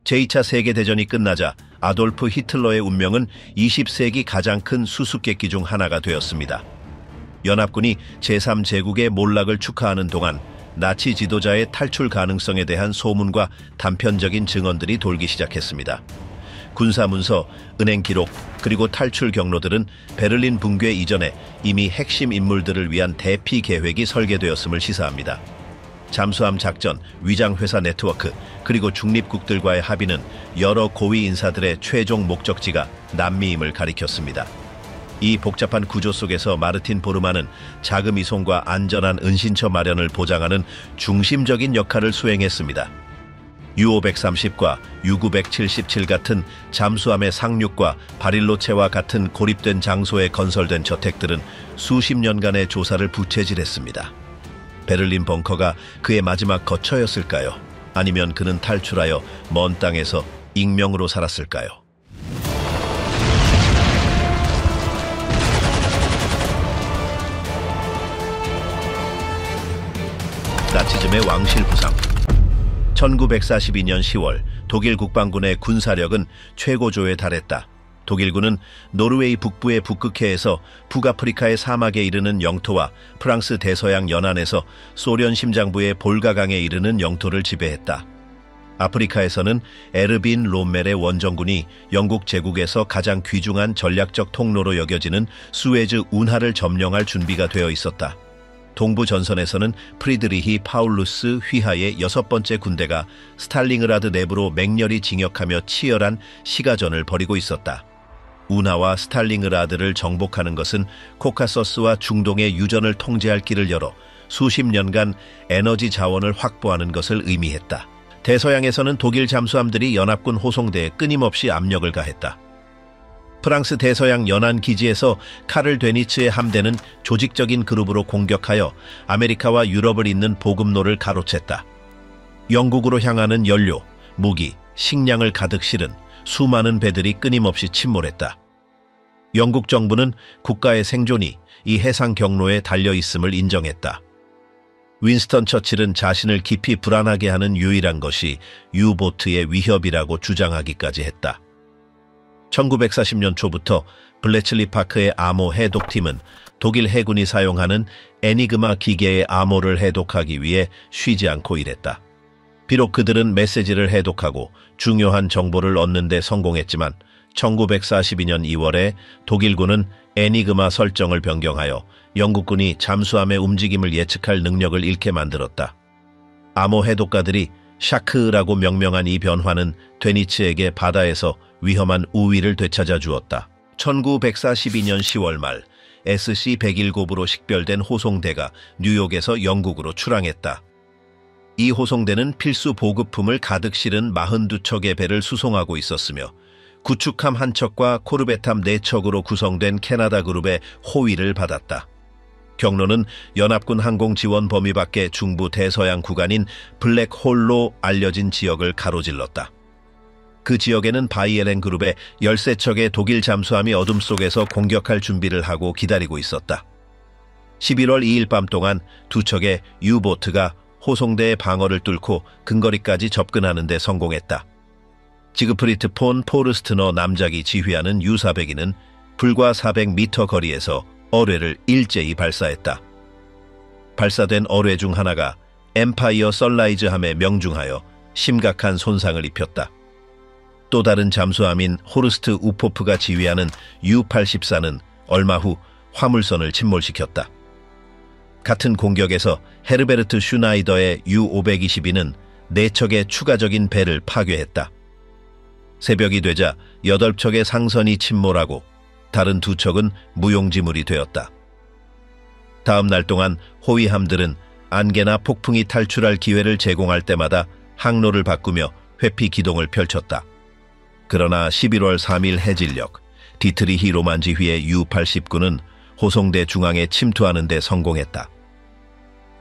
제2차 세계대전이 끝나자 아돌프 히틀러의 운명은 20세기 가장 큰 수수께끼 중 하나가 되었습니다. 연합군이 제3제국의 몰락을 축하하는 동안 나치 지도자의 탈출 가능성에 대한 소문과 단편적인 증언들이 돌기 시작했습니다. 군사문서, 은행 기록, 그리고 탈출 경로들은 베를린 붕괴 이전에 이미 핵심 인물들을 위한 대피 계획이 설계되었음을 시사합니다. 잠수함 작전, 위장회사 네트워크, 그리고 중립국들과의 합의는 여러 고위 인사들의 최종 목적지가 남미임을 가리켰습니다. 이 복잡한 구조 속에서 마르틴 보르만은 자금 이송과 안전한 은신처 마련을 보장하는 중심적인 역할을 수행했습니다. U-530과 U-977 같은 잠수함의 상륙과 바릴로체와 같은 고립된 장소에 건설된 저택들은 수십 년간의 조사를 부채질했습니다. 베를린 벙커가 그의 마지막 거처였을까요? 아니면 그는 탈출하여 먼 땅에서 익명으로 살았을까요? 나치즘의 왕실 부상. 1942년 10월 독일 국방군의 군사력은 최고조에 달했다. 독일군은 노르웨이 북부의 북극해에서 북아프리카의 사막에 이르는 영토와 프랑스 대서양 연안에서 소련 심장부의 볼가강에 이르는 영토를 지배했다. 아프리카에서는 에르빈 롬멜의 원정군이 영국 제국에서 가장 귀중한 전략적 통로로 여겨지는 수에즈 운하를 점령할 준비가 되어 있었다. 동부 전선에서는 프리드리히 파울루스 휘하의 6번째 군대가 스탈링그라드 내부로 맹렬히 진격하며 치열한 시가전을 벌이고 있었다. 운하와 스탈링그라드를 정복하는 것은 코카서스와 중동의 유전을 통제할 길을 열어 수십 년간 에너지 자원을 확보하는 것을 의미했다. 대서양에서는 독일 잠수함들이 연합군 호송대에 끊임없이 압력을 가했다. 프랑스 대서양 연안 기지에서 카를 데니츠의 함대는 조직적인 그룹으로 공격하여 아메리카와 유럽을 잇는 보급로를 가로챘다. 영국으로 향하는 연료, 무기, 식량을 가득 실은 수많은 배들이 끊임없이 침몰했다. 영국 정부는 국가의 생존이 이 해상 경로에 달려있음을 인정했다. 윈스턴 처칠은 자신을 깊이 불안하게 하는 유일한 것이 유보트의 위협이라고 주장하기까지 했다. 1940년 초부터 블래칠리 파크의 암호 해독팀은 독일 해군이 사용하는 애니그마 기계의 암호를 해독하기 위해 쉬지 않고 일했다. 비록 그들은 메시지를 해독하고 중요한 정보를 얻는 데 성공했지만 1942년 2월에 독일군은 애니그마 설정을 변경하여 영국군이 잠수함의 움직임을 예측할 능력을 잃게 만들었다. 암호 해독가들이 샤크라고 명명한 이 변화는 데니츠에게 바다에서 위험한 우위를 되찾아 주었다. 1942년 10월 말 SC-101곱으로 식별된 호송대가 뉴욕에서 영국으로 출항했다. 이 호송대는 필수 보급품을 가득 실은 42척의 배를 수송하고 있었으며 구축함 1척과 코르벳함 4척으로 구성된 캐나다 그룹의 호위를 받았다. 경로는 연합군 항공 지원 범위 밖의 중부 대서양 구간인 블랙홀로 알려진 지역을 가로질렀다. 그 지역에는 바이에렌 그룹의 13척의 독일 잠수함이 어둠 속에서 공격할 준비를 하고 기다리고 있었다. 11월 2일 밤 동안 2척의 유보트가 호송대의 방어를 뚫고 근거리까지 접근하는 데 성공했다. 지그프리트 폰 포르스트너 남작이 지휘하는 U-402는 불과 400m 거리에서 어뢰를 일제히 발사했다. 발사된 어뢰 중 하나가 엠파이어 선라이즈함에 명중하여 심각한 손상을 입혔다. 또 다른 잠수함인 호르스트 우포프가 지휘하는 U-84는 얼마 후 화물선을 침몰시켰다. 같은 공격에서 헤르베르트 슈나이더의 U-522는 4척의 추가적인 배를 파괴했다. 새벽이 되자 8척의 상선이 침몰하고 다른 2척은 무용지물이 되었다. 다음 날 동안 호위함들은 안개나 폭풍이 탈출할 기회를 제공할 때마다 항로를 바꾸며 회피 기동을 펼쳤다. 그러나 11월 3일 해질녘 디트리히 로만 지휘의 U-89는 호송대 중앙에 침투하는 데 성공했다.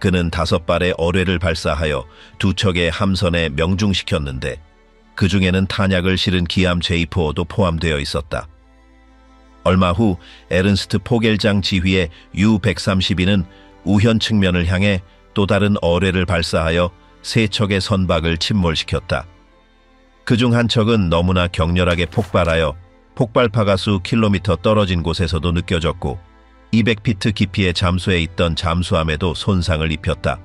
그는 5발의 어뢰를 발사하여 2척의 함선에 명중시켰는데 그 중에는 탄약을 실은 기함 제이포어도 포함되어 있었다. 얼마 후 에른스트 포겔장 지휘의 U-132는 우현 측면을 향해 또 다른 어뢰를 발사하여 3척의 선박을 침몰시켰다. 그중 한 척은 너무나 격렬하게 폭발하여 폭발파가 수 킬로미터 떨어진 곳에서도 느껴졌고 200피트 깊이의 잠수에 있던 잠수함에도 손상을 입혔다.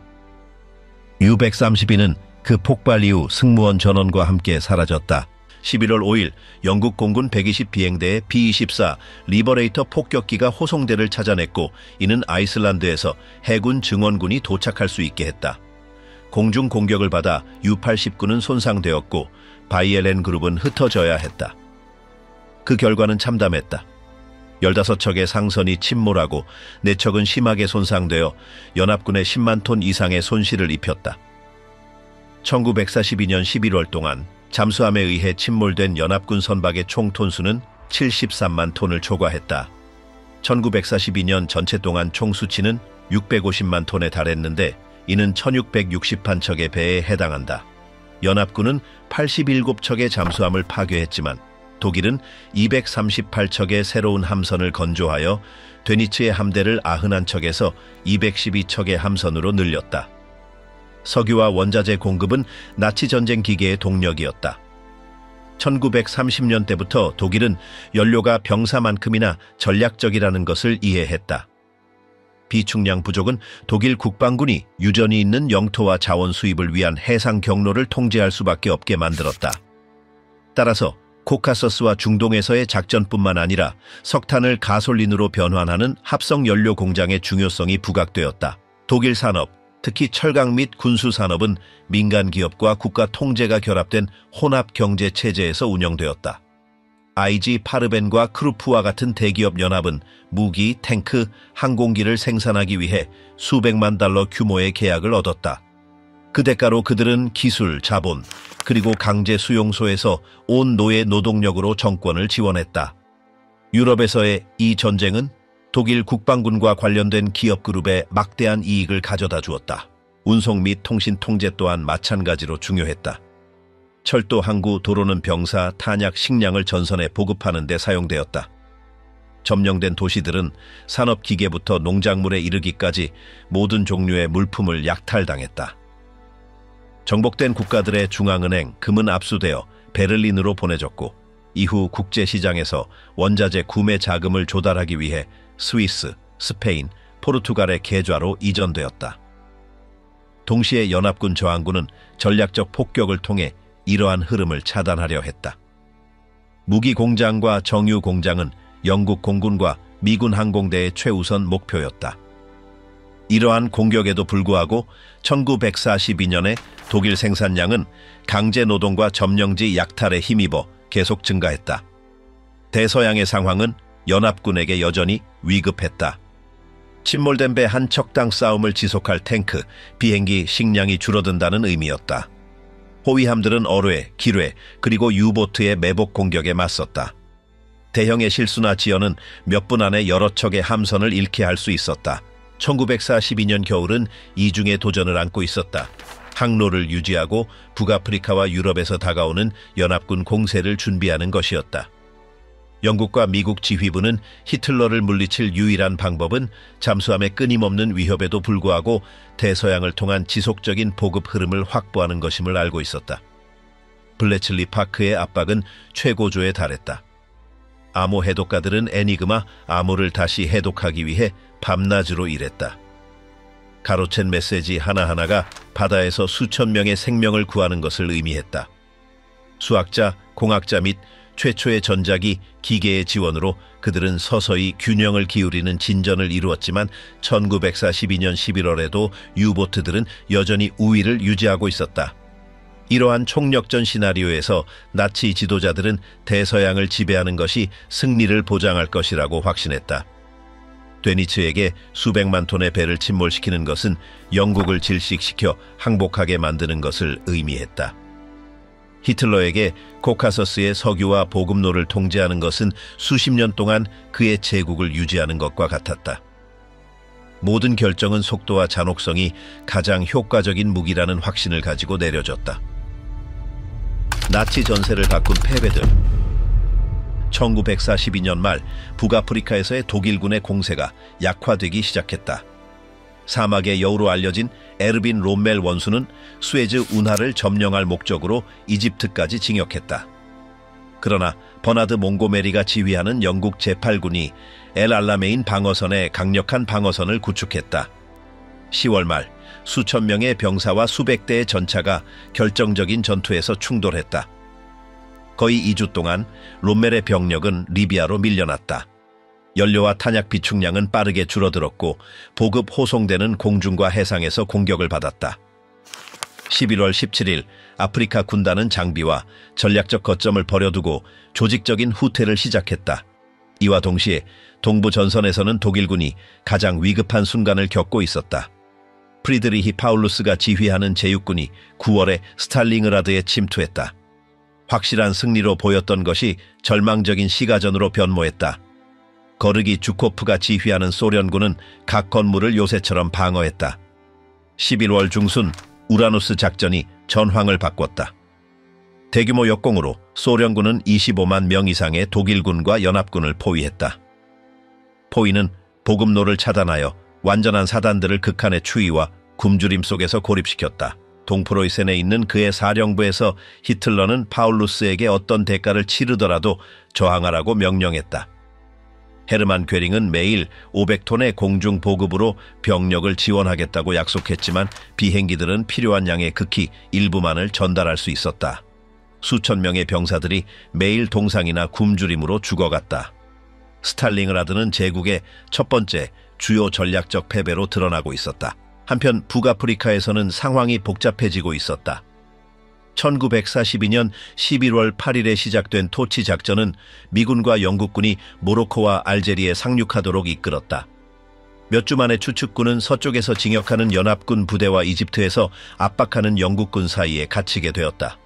U-132는 그 폭발 이후 승무원 전원과 함께 사라졌다. 11월 5일 영국 공군 120 비행대의 B-24 리버레이터 폭격기가 호송대를 찾아냈고 이는 아이슬란드에서 해군 증원군이 도착할 수 있게 했다. 공중 공격을 받아 U-89는 손상되었고 바이엘렌 그룹은 흩어져야 했다. 그 결과는 참담했다. 15척의 상선이 침몰하고 4척은 심하게 손상되어 연합군에 10만 톤 이상의 손실을 입혔다. 1942년 11월 동안 잠수함에 의해 침몰된 연합군 선박의 총 톤수는 73만 톤을 초과했다. 1942년 전체 동안 총 수치는 650만 톤에 달했는데 이는 1661척의 배에 해당한다. 연합군은 87척의 잠수함을 파괴했지만 독일은 238척의 새로운 함선을 건조하여 드니츠의 함대를 91척에서 212척의 함선으로 늘렸다. 석유와 원자재 공급은 나치 전쟁 기계의 동력이었다. 1930년대부터 독일은 연료가 병사만큼이나 전략적이라는 것을 이해했다. 비축량 부족은 독일 국방군이 유전이 있는 영토와 자원 수입을 위한 해상 경로를 통제할 수밖에 없게 만들었다. 따라서 코카서스와 중동에서의 작전뿐만 아니라 석탄을 가솔린으로 변환하는 합성 연료 공장의 중요성이 부각되었다. 독일 산업, 특히 철강 및 군수 산업은 민간 기업과 국가 통제가 결합된 혼합 경제 체제에서 운영되었다. IG 파르벤과 크루프와 같은 대기업 연합은 무기, 탱크, 항공기를 생산하기 위해 수백만 달러 규모의 계약을 얻었다. 그 대가로 그들은 기술, 자본, 그리고 강제 수용소에서 온 노예 노동력으로 정권을 지원했다. 유럽에서의 이 전쟁은 독일 국방군과 관련된 기업 그룹에 막대한 이익을 가져다 주었다. 운송 및 통신 통제 또한 마찬가지로 중요했다. 철도, 항구, 도로는 병사, 탄약, 식량을 전선에 보급하는 데 사용되었다. 점령된 도시들은 산업기계부터 농작물에 이르기까지 모든 종류의 물품을 약탈당했다. 정복된 국가들의 중앙은행, 금은 압수되어 베를린으로 보내졌고 이후 국제시장에서 원자재 구매 자금을 조달하기 위해 스위스, 스페인, 포르투갈의 계좌로 이전되었다. 동시에 연합군 저항군은 전략적 폭격을 통해 이러한 흐름을 차단하려 했다. 무기 공장과 정유 공장은 영국 공군과 미군 항공대의 최우선 목표였다. 이러한 공격에도 불구하고 1942년에 독일 생산량은 강제 노동과 점령지 약탈에 힘입어 계속 증가했다. 대서양의 상황은 연합군에게 여전히 위급했다. 침몰된 배 한 척당 싸움을 지속할 탱크, 비행기, 식량이 줄어든다는 의미였다. 호위함들은 어뢰, 기뢰, 그리고 유보트의 매복 공격에 맞섰다. 대형의 실수나 지연은 몇 분 안에 여러 척의 함선을 잃게 할 수 있었다. 1942년 겨울은 이중의 도전을 안고 있었다. 항로를 유지하고 북아프리카와 유럽에서 다가오는 연합군 공세를 준비하는 것이었다. 영국과 미국 지휘부는 히틀러를 물리칠 유일한 방법은 잠수함의 끊임없는 위협에도 불구하고 대서양을 통한 지속적인 보급 흐름을 확보하는 것임을 알고 있었다. 블레칠리 파크의 압박은 최고조에 달했다. 암호 해독가들은 애니그마 암호를 다시 해독하기 위해 밤낮으로 일했다. 가로챈 메시지 하나하나가 바다에서 수천 명의 생명을 구하는 것을 의미했다. 수학자, 공학자 및 최초의 전자기, 기계의 지원으로 그들은 서서히 균형을 기울이는 진전을 이루었지만 1942년 11월에도 유보트들은 여전히 우위를 유지하고 있었다. 이러한 총력전 시나리오에서 나치 지도자들은 대서양을 지배하는 것이 승리를 보장할 것이라고 확신했다. 드니츠에게 수백만 톤의 배를 침몰시키는 것은 영국을 질식시켜 항복하게 만드는 것을 의미했다. 히틀러에게 코카서스의 석유와 보급로를 통제하는 것은 수십 년 동안 그의 제국을 유지하는 것과 같았다. 모든 결정은 속도와 잔혹성이 가장 효과적인 무기라는 확신을 가지고 내려졌다. 나치 전세를 바꾼 패배들. 1942년 말 북아프리카에서의 독일군의 공세가 약화되기 시작했다. 사막의 여우로 알려진 에르빈 롬멜 원수는 수에즈 운하를 점령할 목적으로 이집트까지 진격했다. 그러나 버나드 몽고메리가 지휘하는 영국 제8군이 엘 알라메인 방어선에 강력한 방어선을 구축했다. 10월 말 수천 명의 병사와 수백 대의 전차가 결정적인 전투에서 충돌했다. 거의 2주 동안 롬멜의 병력은 리비아로 밀려났다. 연료와 탄약 비축량은 빠르게 줄어들었고 보급 호송대는 공중과 해상에서 공격을 받았다. 11월 17일 아프리카 군단은 장비와 전략적 거점을 버려두고 조직적인 후퇴를 시작했다. 이와 동시에 동부 전선에서는 독일군이 가장 위급한 순간을 겪고 있었다. 프리드리히 파울루스가 지휘하는 제6군이 9월에 스탈링그라드에 침투했다. 확실한 승리로 보였던 것이 절망적인 시가전으로 변모했다. 거르기 주코프가 지휘하는 소련군은 각 건물을 요새처럼 방어했다. 11월 중순 우라누스 작전이 전황을 바꿨다. 대규모 역공으로 소련군은 25만 명 이상의 독일군과 연합군을 포위했다. 포위는 보급로를 차단하여 완전한 사단들을 극한의 추위와 굶주림 속에서 고립시켰다. 동프로이센에 있는 그의 사령부에서 히틀러는 파울루스에게 어떤 대가를 치르더라도 저항하라고 명령했다. 헤르만 괴링은 매일 500톤의 공중 보급으로 병력을 지원하겠다고 약속했지만 비행기들은 필요한 양의 극히 일부만을 전달할 수 있었다. 수천 명의 병사들이 매일 동상이나 굶주림으로 죽어갔다. 스탈링그라드는 제국의 첫 번째 주요 전략적 패배로 드러나고 있었다. 한편 북아프리카에서는 상황이 복잡해지고 있었다. 1942년 11월 8일에 시작된 토치 작전은 미군과 영국군이 모로코와 알제리에 상륙하도록 이끌었다. 몇 주 만에 추측군은 서쪽에서 진격하는 연합군 부대와 이집트에서 압박하는 영국군 사이에 갇히게 되었다.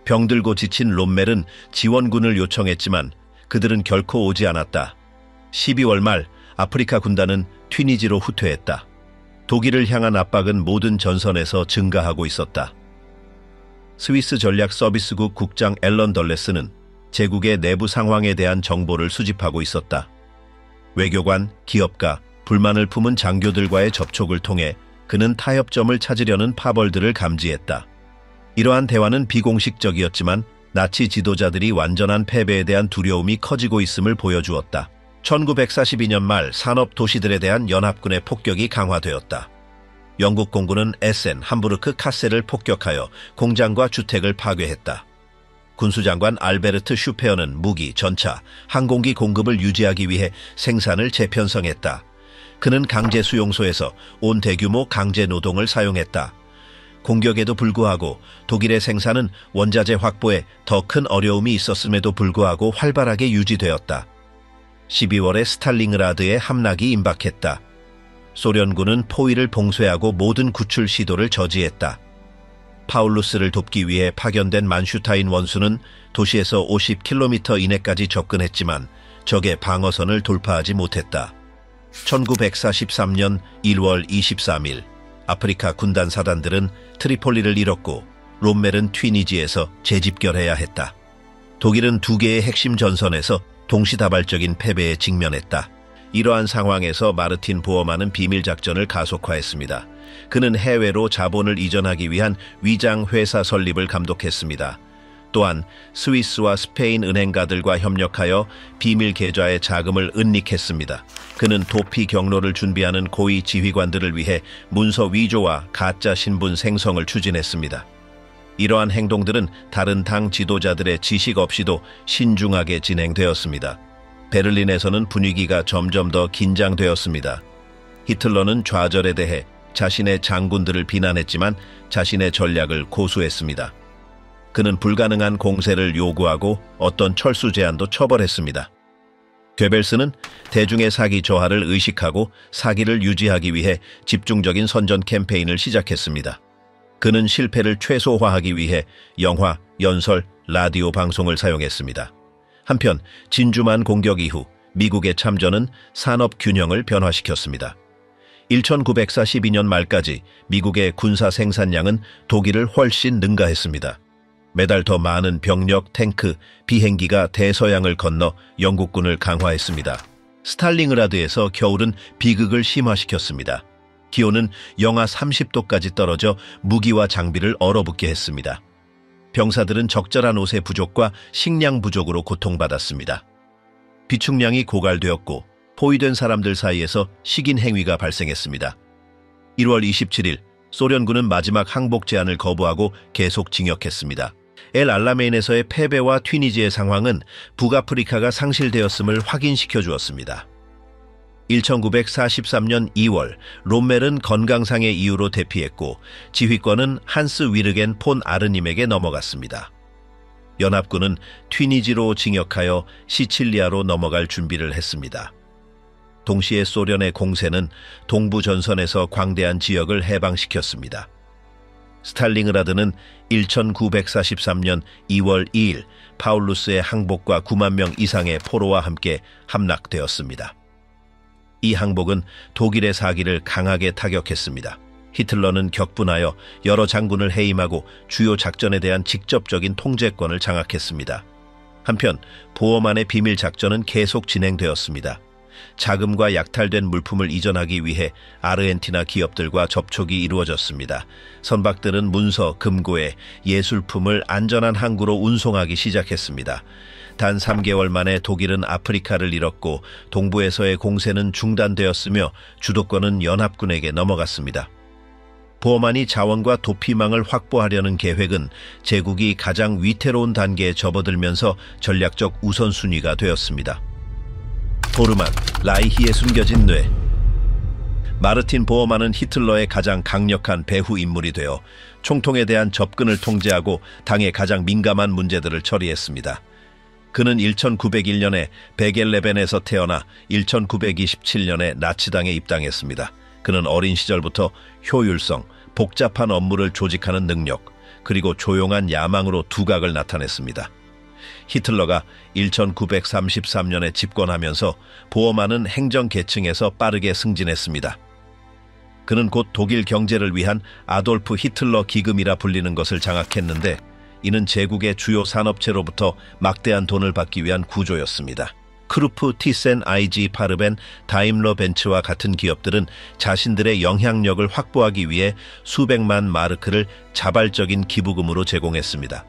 병들고 지친 롬멜은 지원군을 요청했지만 그들은 결코 오지 않았다. 12월 말 아프리카 군단은 튀니지로 후퇴했다. 독일을 향한 압박은 모든 전선에서 증가하고 있었다. 스위스 전략 서비스국 국장 앨런 덜레스는 제국의 내부 상황에 대한 정보를 수집하고 있었다. 외교관, 기업가, 불만을 품은 장교들과의 접촉을 통해 그는 타협점을 찾으려는 파벌들을 감지했다. 이러한 대화는 비공식적이었지만 나치 지도자들이 완전한 패배에 대한 두려움이 커지고 있음을 보여주었다. 1942년 말 산업 도시들에 대한 연합군의 폭격이 강화되었다. 영국 공군은 에센, 함부르크, 카셀을 폭격하여 공장과 주택을 파괴했다. 군수장관 알베르트 슈페어는 무기, 전차, 항공기 공급을 유지하기 위해 생산을 재편성했다. 그는 강제 수용소에서 온 대규모 강제 노동을 사용했다. 공격에도 불구하고 독일의 생산은 원자재 확보에 더 큰 어려움이 있었음에도 불구하고 활발하게 유지되었다. 12월에 스탈링그라드에 함락이 임박했다. 소련군은 포위를 봉쇄하고 모든 구출 시도를 저지했다. 파울루스를 돕기 위해 파견된 만슈타인 원수는 도시에서 50km 이내까지 접근했지만 적의 방어선을 돌파하지 못했다. 1943년 1월 23일 아프리카 군단 사단들은 트리폴리를 잃었고 롬멜은 튀니지에서 재집결해야 했다. 독일은 두 개의 핵심 전선에서 동시다발적인 패배에 직면했다. 이러한 상황에서 마르틴 보어만은 비밀작전을 가속화했습니다. 그는 해외로 자본을 이전하기 위한 위장 회사 설립을 감독했습니다. 또한 스위스와 스페인 은행가들과 협력하여 비밀 계좌의 자금을 은닉했습니다. 그는 도피 경로를 준비하는 고위 지휘관들을 위해 문서 위조와 가짜 신분 생성을 추진했습니다. 이러한 행동들은 다른 당 지도자들의 지식 없이도 신중하게 진행되었습니다. 베를린에서는 분위기가 점점 더 긴장되었습니다. 히틀러는 좌절에 대해 자신의 장군들을 비난했지만 자신의 전략을 고수했습니다. 그는 불가능한 공세를 요구하고 어떤 철수 제안도 처벌했습니다. 괴벨스는 대중의 사기 저하를 의식하고 사기를 유지하기 위해 집중적인 선전 캠페인을 시작했습니다. 그는 실패를 최소화하기 위해 영화, 연설, 라디오 방송을 사용했습니다. 한편 진주만 공격 이후 미국의 참전은 산업 균형을 변화시켰습니다. 1942년 말까지 미국의 군사 생산량은 독일을 훨씬 능가했습니다. 매달 더 많은 병력, 탱크, 비행기가 대서양을 건너 영국군을 강화했습니다. 스탈링그라드에서 겨울은 비극을 심화시켰습니다. 기온은 영하 30도까지 떨어져 무기와 장비를 얼어붙게 했습니다. 병사들은 적절한 옷의 부족과 식량 부족으로 고통받았습니다. 비축량이 고갈되었고 포위된 사람들 사이에서 식인 행위가 발생했습니다. 1월 27일 소련군은 마지막 항복 제안을 거부하고 계속 징역했습니다. 엘 알라메인에서의 패배와 튀니지의 상황은 북아프리카가 상실되었음을 확인시켜 주었습니다. 1943년 2월 롬멜은 건강상의 이유로 대피했고 지휘권은 한스 위르겐 폰 아르님에게 넘어갔습니다. 연합군은 튀니지로 징역하여 시칠리아로 넘어갈 준비를 했습니다. 동시에 소련의 공세는 동부 전선에서 광대한 지역을 해방시켰습니다. 스탈링그라드는 1943년 2월 2일 파울루스의 항복과 9만 명 이상의 포로와 함께 함락되었습니다. 이 항복은 독일의 사기를 강하게 타격했습니다. 히틀러는 격분하여 여러 장군을 해임하고 주요 작전에 대한 직접적인 통제권을 장악했습니다. 한편 보어만의 비밀 작전은 계속 진행되었습니다. 자금과 약탈된 물품을 이전하기 위해 아르헨티나 기업들과 접촉이 이루어졌습니다. 선박들은 문서, 금고에 예술품을 안전한 항구로 운송하기 시작했습니다. 단 3개월 만에 독일은 아프리카를 잃었고 동부에서의 공세는 중단되었으며 주도권은 연합군에게 넘어갔습니다. 보어만이 자원과 도피망을 확보하려는 계획은 제국이 가장 위태로운 단계에 접어들면서 전략적 우선순위가 되었습니다. 보르만, 라이히의 숨겨진 뇌. 마르틴 보어만은 히틀러의 가장 강력한 배후 인물이 되어 총통에 대한 접근을 통제하고 당의 가장 민감한 문제들을 처리했습니다. 그는 1901년에 베겔레벤에서 태어나 1927년에 나치당에 입당했습니다. 그는 어린 시절부터 효율성, 복잡한 업무를 조직하는 능력, 그리고 조용한 야망으로 두각을 나타냈습니다. 히틀러가 1933년에 집권하면서 보어만은 행정 계층에서 빠르게 승진했습니다. 그는 곧 독일 경제를 위한 아돌프 히틀러 기금이라 불리는 것을 장악했는데 이는 제국의 주요 산업체로부터 막대한 돈을 받기 위한 구조였습니다. 크루프, 티센, IG, 파르벤, 다임러 벤츠와 같은 기업들은 자신들의 영향력을 확보하기 위해 수백만 마르크를 자발적인 기부금으로 제공했습니다.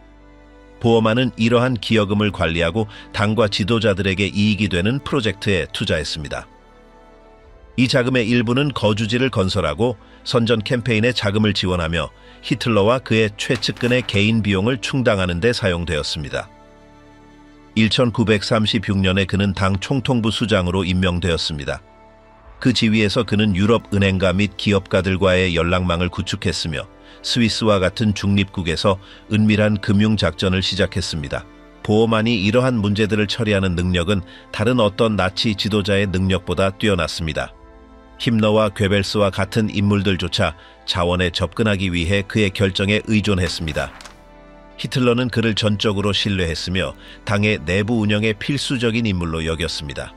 보어만은 이러한 기여금을 관리하고 당과 지도자들에게 이익이 되는 프로젝트에 투자했습니다. 이 자금의 일부는 거주지를 건설하고 선전 캠페인에 자금을 지원하며 히틀러와 그의 최측근의 개인 비용을 충당하는 데 사용되었습니다. 1936년에 그는 당 총통부 수장으로 임명되었습니다. 그 지위에서 그는 유럽 은행가 및 기업가들과의 연락망을 구축했으며 스위스와 같은 중립국에서 은밀한 금융작전을 시작했습니다. 보어만이 이러한 문제들을 처리하는 능력은 다른 어떤 나치 지도자의 능력보다 뛰어났습니다. 힘러와 괴벨스와 같은 인물들조차 자원에 접근하기 위해 그의 결정에 의존했습니다. 히틀러는 그를 전적으로 신뢰했으며 당의 내부 운영에 필수적인 인물로 여겼습니다.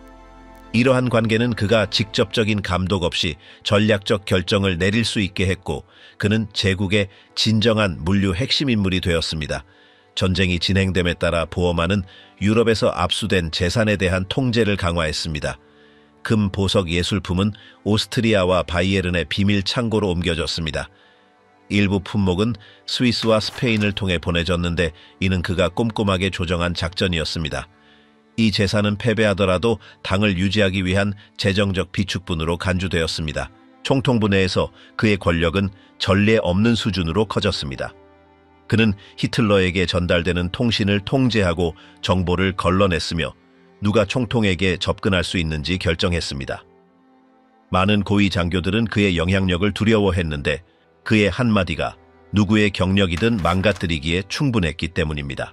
이러한 관계는 그가 직접적인 감독 없이 전략적 결정을 내릴 수 있게 했고 그는 제국의 진정한 물류 핵심 인물이 되었습니다. 전쟁이 진행됨에 따라 보어만은 유럽에서 압수된 재산에 대한 통제를 강화했습니다. 금, 보석, 예술품은 오스트리아와 바이에른의 비밀 창고로 옮겨졌습니다. 일부 품목은 스위스와 스페인을 통해 보내졌는데 이는 그가 꼼꼼하게 조정한 작전이었습니다. 이 재산은 패배하더라도 당을 유지하기 위한 재정적 비축분으로 간주되었습니다. 총통부 내에서 그의 권력은 전례 없는 수준으로 커졌습니다. 그는 히틀러에게 전달되는 통신을 통제하고 정보를 걸러냈으며 누가 총통에게 접근할 수 있는지 결정했습니다. 많은 고위 장교들은 그의 영향력을 두려워했는데 그의 한마디가 누구의 경력이든 망가뜨리기에 충분했기 때문입니다.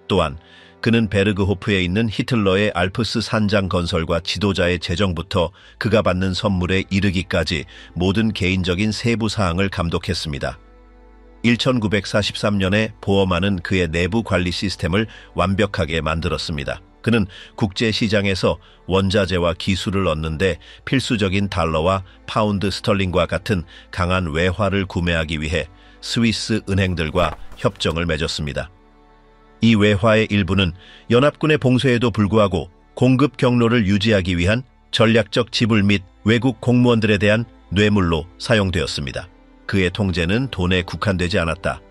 또한 그는 베르그호프에 있는 히틀러의 알프스 산장 건설과 지도자의 재정부터 그가 받는 선물에 이르기까지 모든 개인적인 세부 사항을 감독했습니다. 1943년에 보어만은 그의 내부 관리 시스템을 완벽하게 만들었습니다. 그는 국제시장에서 원자재와 기술을 얻는데 필수적인 달러와 파운드 스털링과 같은 강한 외화를 구매하기 위해 스위스 은행들과 협정을 맺었습니다. 이 외화의 일부는 연합군의 봉쇄에도 불구하고 공급 경로를 유지하기 위한 전략적 지불 및 외국 공무원들에 대한 뇌물로 사용되었습니다. 그의 통제는 돈에 국한되지 않았다.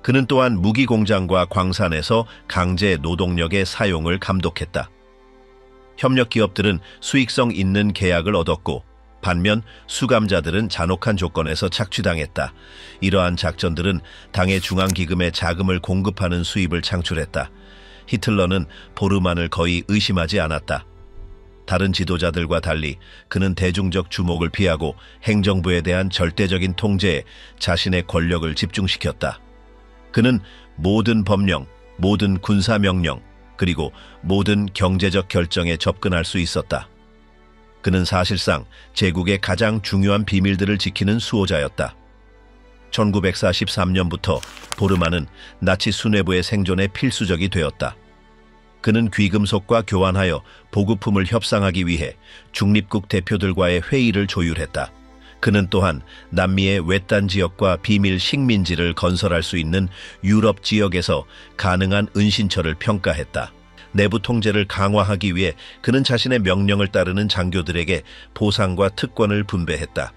그는 또한 무기 공장과 광산에서 강제 노동력의 사용을 감독했다. 협력 기업들은 수익성 있는 계약을 얻었고 반면 수감자들은 잔혹한 조건에서 착취당했다. 이러한 작전들은 당의 중앙기금에 자금을 공급하는 수입을 창출했다. 히틀러는 보르만을 거의 의심하지 않았다. 다른 지도자들과 달리 그는 대중적 주목을 피하고 행정부에 대한 절대적인 통제에 자신의 권력을 집중시켰다. 그는 모든 법령, 모든 군사명령, 그리고 모든 경제적 결정에 접근할 수 있었다. 그는 사실상 제국의 가장 중요한 비밀들을 지키는 수호자였다. 1943년부터 보르만은 나치 수뇌부의 생존에 필수적이 되었다. 그는 귀금속과 교환하여 보급품을 협상하기 위해 중립국 대표들과의 회의를 조율했다. 그는 또한 남미의 외딴 지역과 비밀 식민지를 건설할 수 있는 유럽 지역에서 가능한 은신처를 평가했다. 내부 통제를 강화하기 위해 그는 자신의 명령을 따르는 장교들에게 보상과 특권을 분배했다.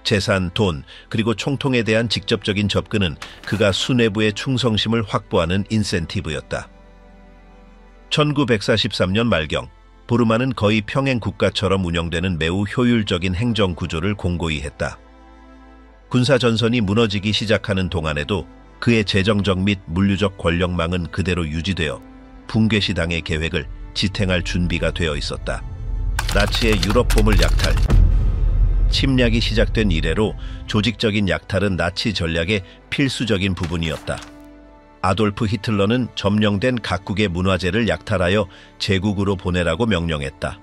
재산, 돈, 그리고 총통에 대한 직접적인 접근은 그가 수뇌부의 충성심을 확보하는 인센티브였다. 1943년 말경, 보르만은 거의 평행 국가처럼 운영되는 매우 효율적인 행정 구조를 공고히 했다. 군사 전선이 무너지기 시작하는 동안에도 그의 재정적 및 물류적 권력망은 그대로 유지되어 붕괴 시당의 계획을 지탱할 준비가 되어 있었다. 나치의 유럽 보물 약탈. 침략이 시작된 이래로 조직적인 약탈은 나치 전략의 필수적인 부분이었다. 아돌프 히틀러는 점령된 각국의 문화재를 약탈하여 제국으로 보내라고 명령했다.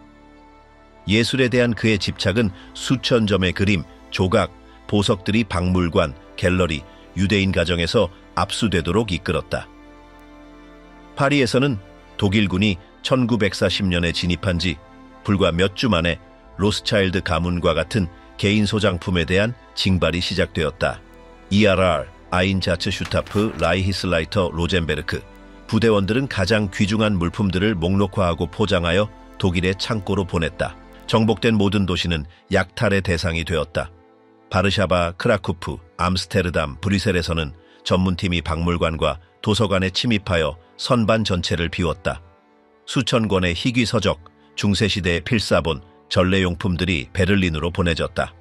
예술에 대한 그의 집착은 수천 점의 그림, 조각, 보석들이 박물관, 갤러리, 유대인 가정에서 압수되도록 이끌었다. 파리에서는 독일군이 1940년에 진입한 지 불과 몇 주 만에 로스차일드 가문과 같은 개인 소장품에 대한 징발이 시작되었다. ERR, 아인자츠슈타프, 라이히슬라이터, 로젠베르크 부대원들은 가장 귀중한 물품들을 목록화하고 포장하여 독일의 창고로 보냈다. 정복된 모든 도시는 약탈의 대상이 되었다. 바르샤바, 크라쿠프, 암스테르담, 브뤼셀에서는 전문팀이 박물관과 도서관에 침입하여 선반 전체를 비웠다. 수천 권의 희귀 서적, 중세시대의 필사본, 전래용품들이 베를린으로 보내졌다.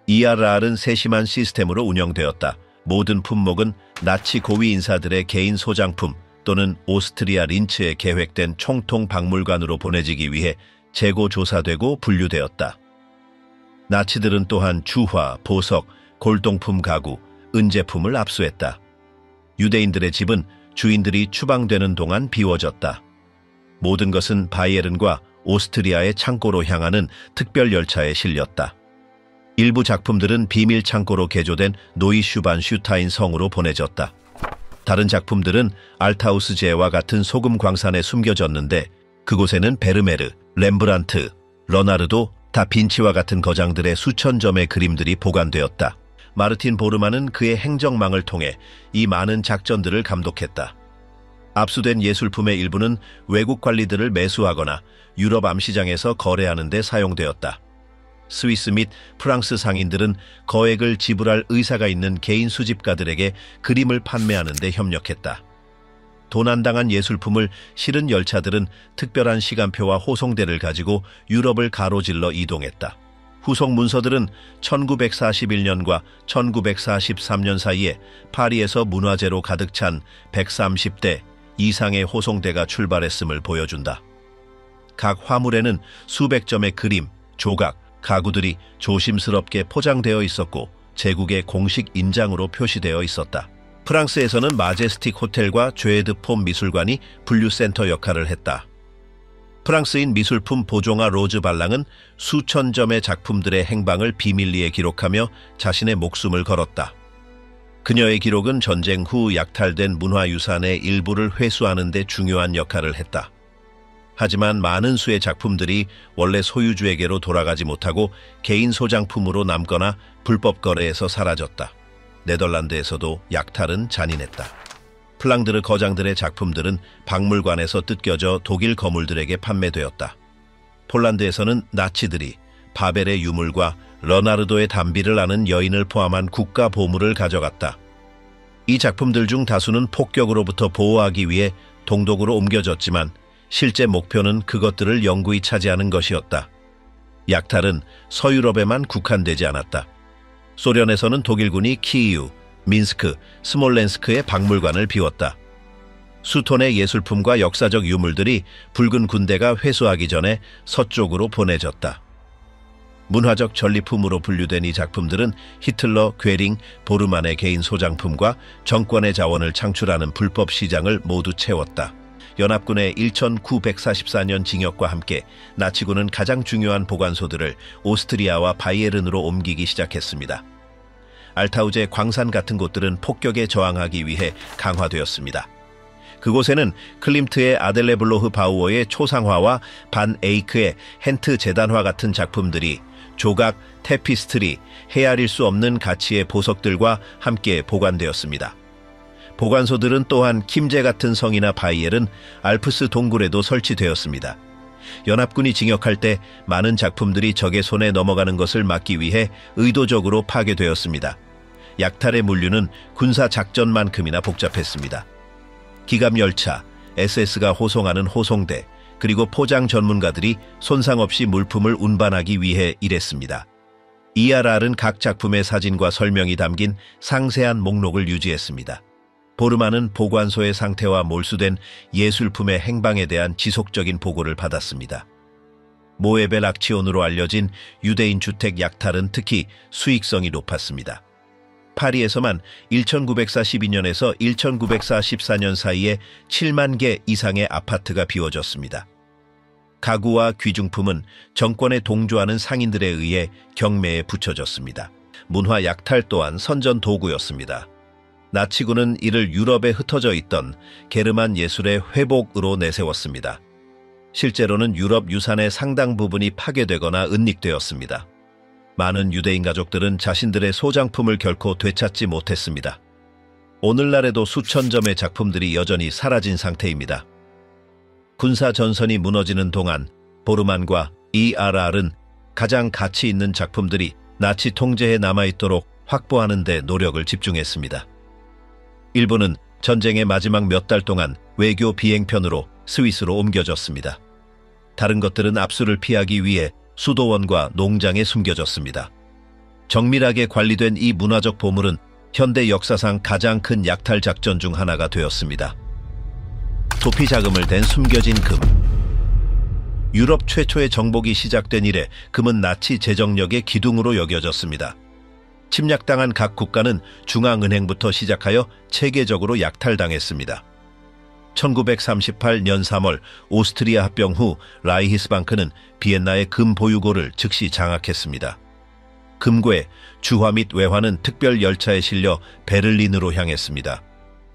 ERR은 세심한 시스템으로 운영되었다. 모든 품목은 나치 고위 인사들의 개인 소장품 또는 오스트리아 린츠에 계획된 총통 박물관으로 보내지기 위해 재고 조사되고 분류되었다. 나치들은 또한 주화, 보석, 골동품 가구, 은제품을 압수했다. 유대인들의 집은 주인들이 추방되는 동안 비워졌다. 모든 것은 바이에른과 오스트리아의 창고로 향하는 특별 열차에 실렸다. 일부 작품들은 비밀 창고로 개조된 노이슈반슈타인 성으로 보내졌다. 다른 작품들은 알타우스제와 같은 소금 광산에 숨겨졌는데 그곳에는 베르메르, 렘브란트, 러나르도, 다빈치와 같은 거장들의 수천 점의 그림들이 보관되었다. 마르틴 보르만은 그의 행정망을 통해 이 많은 작전들을 감독했다. 압수된 예술품의 일부는 외국 관리들을 매수하거나 유럽 암시장에서 거래하는 데 사용되었다. 스위스 및 프랑스 상인들은 거액을 지불할 의사가 있는 개인 수집가들에게 그림을 판매하는 데 협력했다. 도난당한 예술품을 실은 열차들은 특별한 시간표와 호송대를 가지고 유럽을 가로질러 이동했다. 후속 문서들은 1941년과 1943년 사이에 파리에서 문화재로 가득 찬 130대 이상의 호송대가 출발했음을 보여준다. 각 화물에는 수백 점의 그림, 조각, 가구들이 조심스럽게 포장되어 있었고 제국의 공식 인장으로 표시되어 있었다. 프랑스에서는 마제스틱 호텔과 죄드폼 미술관이 분류센터 역할을 했다. 프랑스인 미술품 보종아 로즈 발랑은 수천 점의 작품들의 행방을 비밀리에 기록하며 자신의 목숨을 걸었다. 그녀의 기록은 전쟁 후 약탈된 문화유산의 일부를 회수하는 데 중요한 역할을 했다. 하지만 많은 수의 작품들이 원래 소유주에게로 돌아가지 못하고 개인 소장품으로 남거나 불법 거래에서 사라졌다. 네덜란드에서도 약탈은 잔인했다. 플랑드르 거장들의 작품들은 박물관에서 뜯겨져 독일 거물들에게 판매되었다. 폴란드에서는 나치들이 바벨의 유물과 러나르도의 담비를 아는 여인을 포함한 국가 보물을 가져갔다. 이 작품들 중 다수는 폭격으로부터 보호하기 위해 동독으로 옮겨졌지만 실제 목표는 그것들을 영구히 차지하는 것이었다. 약탈은 서유럽에만 국한되지 않았다. 소련에서는 독일군이 키이우, 민스크, 스몰렌스크의 박물관을 비웠다. 수톤의 예술품과 역사적 유물들이 붉은 군대가 회수하기 전에 서쪽으로 보내졌다. 문화적 전리품으로 분류된 이 작품들은 히틀러, 괴링, 보르만의 개인 소장품과 정권의 자원을 창출하는 불법 시장을 모두 채웠다. 연합군의 1944년 징역과 함께 나치군은 가장 중요한 보관소들을 오스트리아와 바이에른으로 옮기기 시작했습니다. 알타우제 광산 같은 곳들은 폭격에 저항하기 위해 강화되었습니다. 그곳에는 클림트의 아델레블로흐 바우어의 초상화와 반 에이크의 헨트 재단화 같은 작품들이 조각, 테피스트리, 헤아릴 수 없는 가치의 보석들과 함께 보관되었습니다. 보관소들은 또한 킴제 같은 성이나 바이엘은 알프스 동굴에도 설치되었습니다. 연합군이 징역할 때 많은 작품들이 적의 손에 넘어가는 것을 막기 위해 의도적으로 파괴되었습니다. 약탈의 물류는 군사 작전만큼이나 복잡했습니다. 기갑열차, SS가 호송하는 호송대, 그리고 포장 전문가들이 손상 없이 물품을 운반하기 위해 일했습니다. ERR은 각 작품의 사진과 설명이 담긴 상세한 목록을 유지했습니다. 보르만은 보관소의 상태와 몰수된 예술품의 행방에 대한 지속적인 보고를 받았습니다. 모에벨 악치온으로 알려진 유대인 주택 약탈은 특히 수익성이 높았습니다. 파리에서만 1942년에서 1944년 사이에 7만 개 이상의 아파트가 비워졌습니다. 가구와 귀중품은 정권에 동조하는 상인들에 의해 경매에 붙여졌습니다. 문화 약탈 또한 선전 도구였습니다. 나치군은 이를 유럽에 흩어져 있던 게르만 예술의 회복으로 내세웠습니다. 실제로는 유럽 유산의 상당 부분이 파괴되거나 은닉되었습니다. 많은 유대인 가족들은 자신들의 소장품을 결코 되찾지 못했습니다. 오늘날에도 수천 점의 작품들이 여전히 사라진 상태입니다. 군사 전선이 무너지는 동안 보르만과 ERR은 가장 가치 있는 작품들이 나치 통제에 남아있도록 확보하는 데 노력을 집중했습니다. 일부는 전쟁의 마지막 몇 달 동안 외교 비행편으로 스위스로 옮겨졌습니다. 다른 것들은 압수를 피하기 위해 수도원과 농장에 숨겨졌습니다. 정밀하게 관리된 이 문화적 보물은 현대 역사상 가장 큰 약탈 작전 중 하나가 되었습니다. 도피 자금을 댄 숨겨진 금. 유럽 최초의 정복이 시작된 이래 금은 나치 재정력의 기둥으로 여겨졌습니다. 침략당한 각 국가는 중앙은행부터 시작하여 체계적으로 약탈당했습니다. 1938년 3월 오스트리아 합병 후 라이히스방크는 비엔나의 금 보유고를 즉시 장악했습니다. 금괴, 주화 및 외화는 특별 열차에 실려 베를린으로 향했습니다.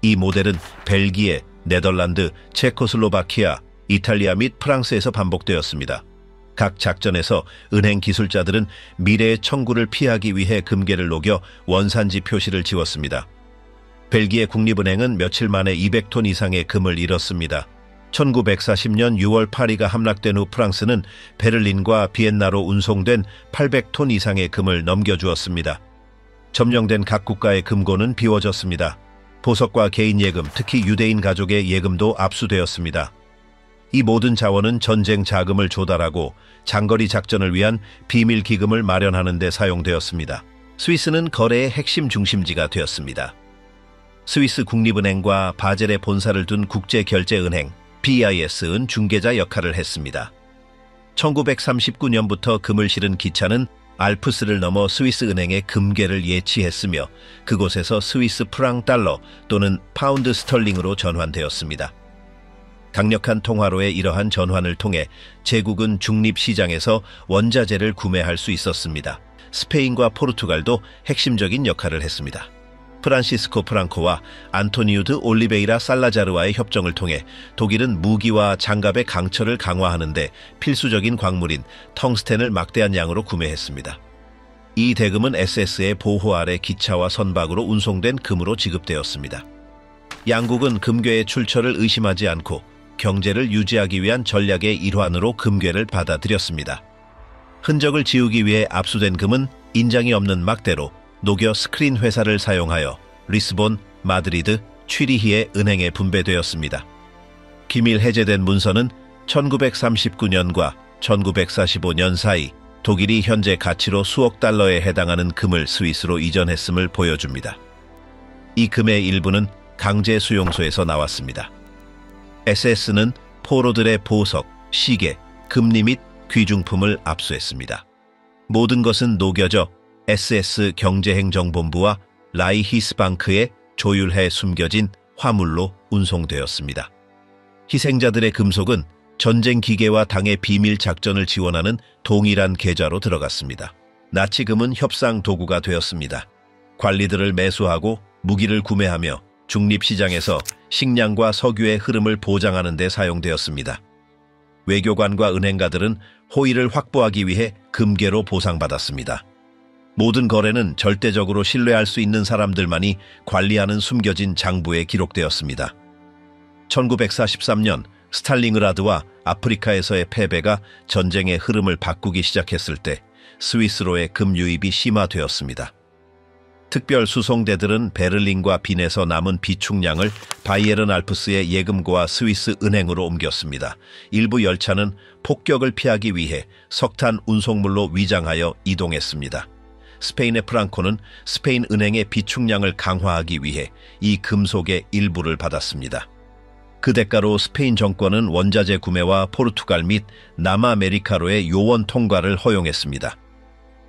이 모델은 벨기에, 네덜란드, 체코슬로바키아, 이탈리아 및 프랑스에서 반복되었습니다. 각 작전에서 은행 기술자들은 미래의 청구를 피하기 위해 금괴를 녹여 원산지 표시를 지웠습니다. 벨기에 국립은행은 며칠 만에 200톤 이상의 금을 잃었습니다. 1940년 6월 파리가 함락된 후 프랑스는 베를린과 비엔나로 운송된 800톤 이상의 금을 넘겨주었습니다. 점령된 각 국가의 금고는 비워졌습니다. 보석과 개인 예금, 특히 유대인 가족의 예금도 압수되었습니다. 이 모든 자원은 전쟁 자금을 조달하고 장거리 작전을 위한 비밀 기금을 마련하는 데 사용되었습니다. 스위스는 거래의 핵심 중심지가 되었습니다. 스위스 국립은행과 바젤에 본사를 둔 국제결제은행 BIS은 중개자 역할을 했습니다. 1939년부터 금을 실은 기차는 알프스를 넘어 스위스 은행의 금괴를 예치했으며 그곳에서 스위스 프랑 달러 또는 파운드 스털링으로 전환되었습니다. 강력한 통화로의 이러한 전환을 통해 제국은 중립시장에서 원자재를 구매할 수 있었습니다. 스페인과 포르투갈도 핵심적인 역할을 했습니다. 프란시스코 프랑코와 안토니우드 올리베이라 살라자르와의 협정을 통해 독일은 무기와 장갑의 강철을 강화하는 데 필수적인 광물인 텅스텐을 막대한 양으로 구매했습니다. 이 대금은 SS의 보호 아래 기차와 선박으로 운송된 금으로 지급되었습니다. 양국은 금괴의 출처를 의심하지 않고 경제를 유지하기 위한 전략의 일환으로 금괴를 받아들였습니다. 흔적을 지우기 위해 압수된 금은 인장이 없는 막대로 녹여 스크린 회사를 사용하여 리스본, 마드리드, 취리히의 은행에 분배되었습니다. 기밀 해제된 문서는 1939년과 1945년 사이 독일이 현재 가치로 수억 달러에 해당하는 금을 스위스로 이전했음을 보여줍니다. 이 금의 일부는 강제 수용소에서 나왔습니다. SS는 포로들의 보석, 시계, 금리 및 귀중품을 압수했습니다. 모든 것은 녹여져 SS 경제행정본부와 라이히스방크에 조율해 숨겨진 화물로 운송되었습니다. 희생자들의 금속은 전쟁 기계와 당의 비밀 작전을 지원하는 동일한 계좌로 들어갔습니다. 나치금은 협상 도구가 되었습니다. 관리들을 매수하고 무기를 구매하며 중립시장에서 식량과 석유의 흐름을 보장하는 데 사용되었습니다. 외교관과 은행가들은 호의를 확보하기 위해 금괴로 보상받았습니다. 모든 거래는 절대적으로 신뢰할 수 있는 사람들만이 관리하는 숨겨진 장부에 기록되었습니다. 1943년 스탈링그라드와 아프리카에서의 패배가 전쟁의 흐름을 바꾸기 시작했을 때 스위스로의 금 유입이 심화되었습니다. 특별 수송대들은 베를린과 빈에서 남은 비축량을 바이에른 알프스의 예금고와 스위스 은행으로 옮겼습니다. 일부 열차는 폭격을 피하기 위해 석탄 운송물로 위장하여 이동했습니다. 스페인의 프랑코는 스페인 은행의 비축량을 강화하기 위해 이 금속의 일부를 받았습니다. 그 대가로 스페인 정권은 원자재 구매와 포르투갈 및 남아메리카로의 요원 통과를 허용했습니다.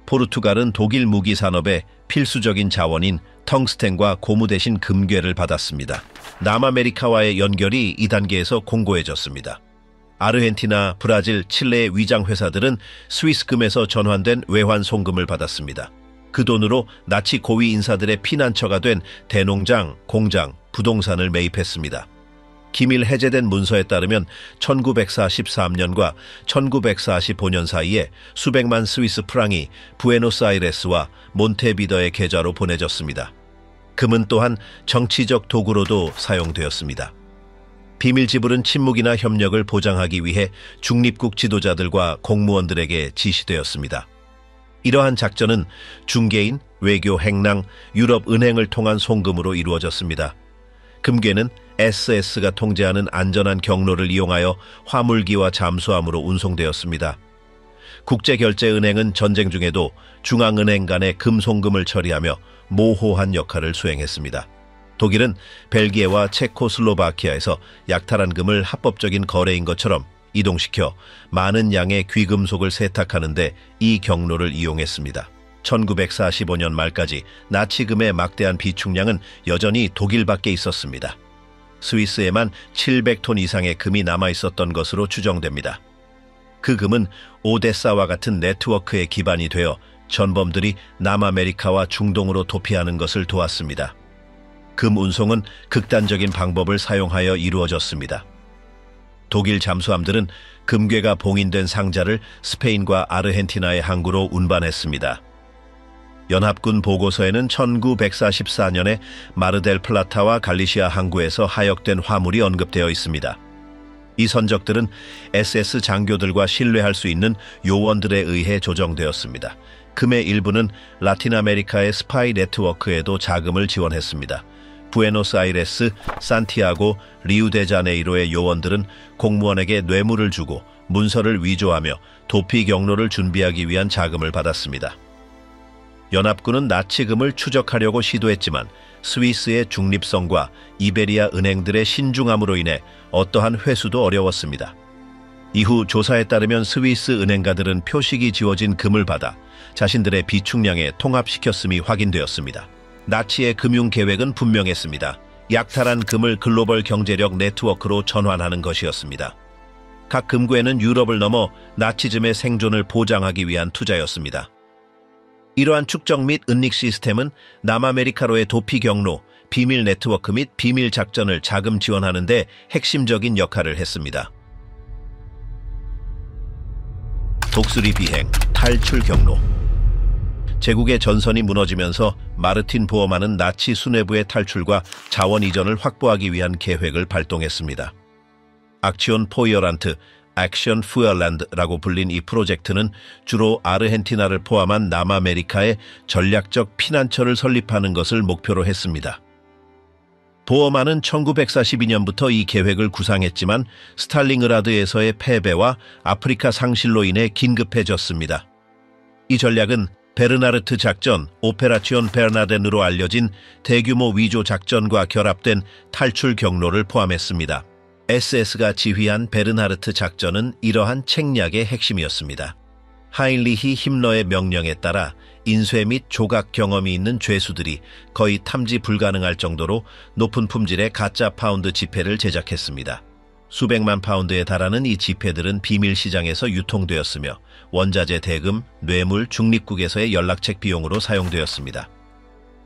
포르투갈은 독일 무기 산업의 필수적인 자원인 텅스텐과 고무 대신 금괴를 받았습니다. 남아메리카와의 연결이 이 단계에서 공고해졌습니다. 아르헨티나, 브라질, 칠레의 위장 회사들은 스위스금에서 전환된 외환 송금을 받았습니다. 그 돈으로 나치 고위 인사들의 피난처가 된 대농장, 공장, 부동산을 매입했습니다. 기밀 해제된 문서에 따르면 1943년과 1945년 사이에 수백만 스위스 프랑이 부에노스아이레스와 몬테비더의 계좌로 보내졌습니다. 금은 또한 정치적 도구로도 사용되었습니다. 비밀 지불은 침묵이나 협력을 보장하기 위해 중립국 지도자들과 공무원들에게 지시되었습니다. 이러한 작전은 중개인, 외교 행랑, 유럽 은행을 통한 송금으로 이루어졌습니다. 금괴는 SS가 통제하는 안전한 경로를 이용하여 화물기와 잠수함으로 운송되었습니다. 국제결제은행은 전쟁 중에도 중앙은행 간의 금송금을 처리하며 모호한 역할을 수행했습니다. 독일은 벨기에와 체코슬로바키아에서 약탈한 금을 합법적인 거래인 것처럼 이동시켜 많은 양의 귀금속을 세탁하는 데 이 경로를 이용했습니다. 1945년 말까지 나치금의 막대한 비축량은 여전히 독일밖에 있었습니다. 스위스에만 700톤 이상의 금이 남아있었던 것으로 추정됩니다. 그 금은 오데사와 같은 네트워크의 기반이 되어 전범들이 남아메리카와 중동으로 도피하는 것을 도왔습니다. 금 운송은 극단적인 방법을 사용하여 이루어졌습니다. 독일 잠수함들은 금괴가 봉인된 상자를 스페인과 아르헨티나의 항구로 운반했습니다. 연합군 보고서에는 1944년에 마르델 플라타와 갈리시아 항구에서 하역된 화물이 언급되어 있습니다. 이 선적들은 SS 장교들과 신뢰할 수 있는 요원들에 의해 조정되었습니다. 금의 일부는 라틴 아메리카의 스파이 네트워크에도 자금을 지원했습니다. 부에노스아이레스, 산티아고, 리우데자네이로의 요원들은 공무원에게 뇌물을 주고 문서를 위조하며 도피 경로를 준비하기 위한 자금을 받았습니다. 연합군은 나치금을 추적하려고 시도했지만 스위스의 중립성과 이베리아 은행들의 신중함으로 인해 어떠한 회수도 어려웠습니다. 이후 조사에 따르면 스위스 은행가들은 표식이 지워진 금을 받아 자신들의 비축량에 통합시켰음이 확인되었습니다. 나치의 금융 계획은 분명했습니다. 약탈한 금을 글로벌 경제력 네트워크로 전환하는 것이었습니다. 각 금괴는 유럽을 넘어 나치즘의 생존을 보장하기 위한 투자였습니다. 이러한 축적 및 은닉 시스템은 남아메리카로의 도피 경로, 비밀 네트워크 및 비밀 작전을 자금 지원하는 데 핵심적인 역할을 했습니다. 독수리 비행, 탈출 경로. 제국의 전선이 무너지면서 마르틴 보어만은 나치 수뇌부의 탈출과 자원 이전을 확보하기 위한 계획을 발동했습니다. 악치온 포이어란트, 액션 푸얼랜드라고 불린 이 프로젝트는 주로 아르헨티나를 포함한 남아메리카에 전략적 피난처를 설립하는 것을 목표로 했습니다. 보어만은 1942년부터 이 계획을 구상했지만 스탈링그라드에서의 패배와 아프리카 상실로 인해 긴급해졌습니다. 이 전략은 베르나르트 작전, 오페라치온 베르나덴으로 알려진 대규모 위조 작전과 결합된 탈출 경로를 포함했습니다. SS가 지휘한 베르나르트 작전은 이러한 책략의 핵심이었습니다. 하인리히 힘러의 명령에 따라 인쇄 및 조각 경험이 있는 죄수들이 거의 탐지 불가능할 정도로 높은 품질의 가짜 파운드 지폐를 제작했습니다. 수백만 파운드에 달하는 이 지폐들은 비밀 시장에서 유통되었으며 원자재 대금, 뇌물, 중립국에서의 연락책 비용으로 사용되었습니다.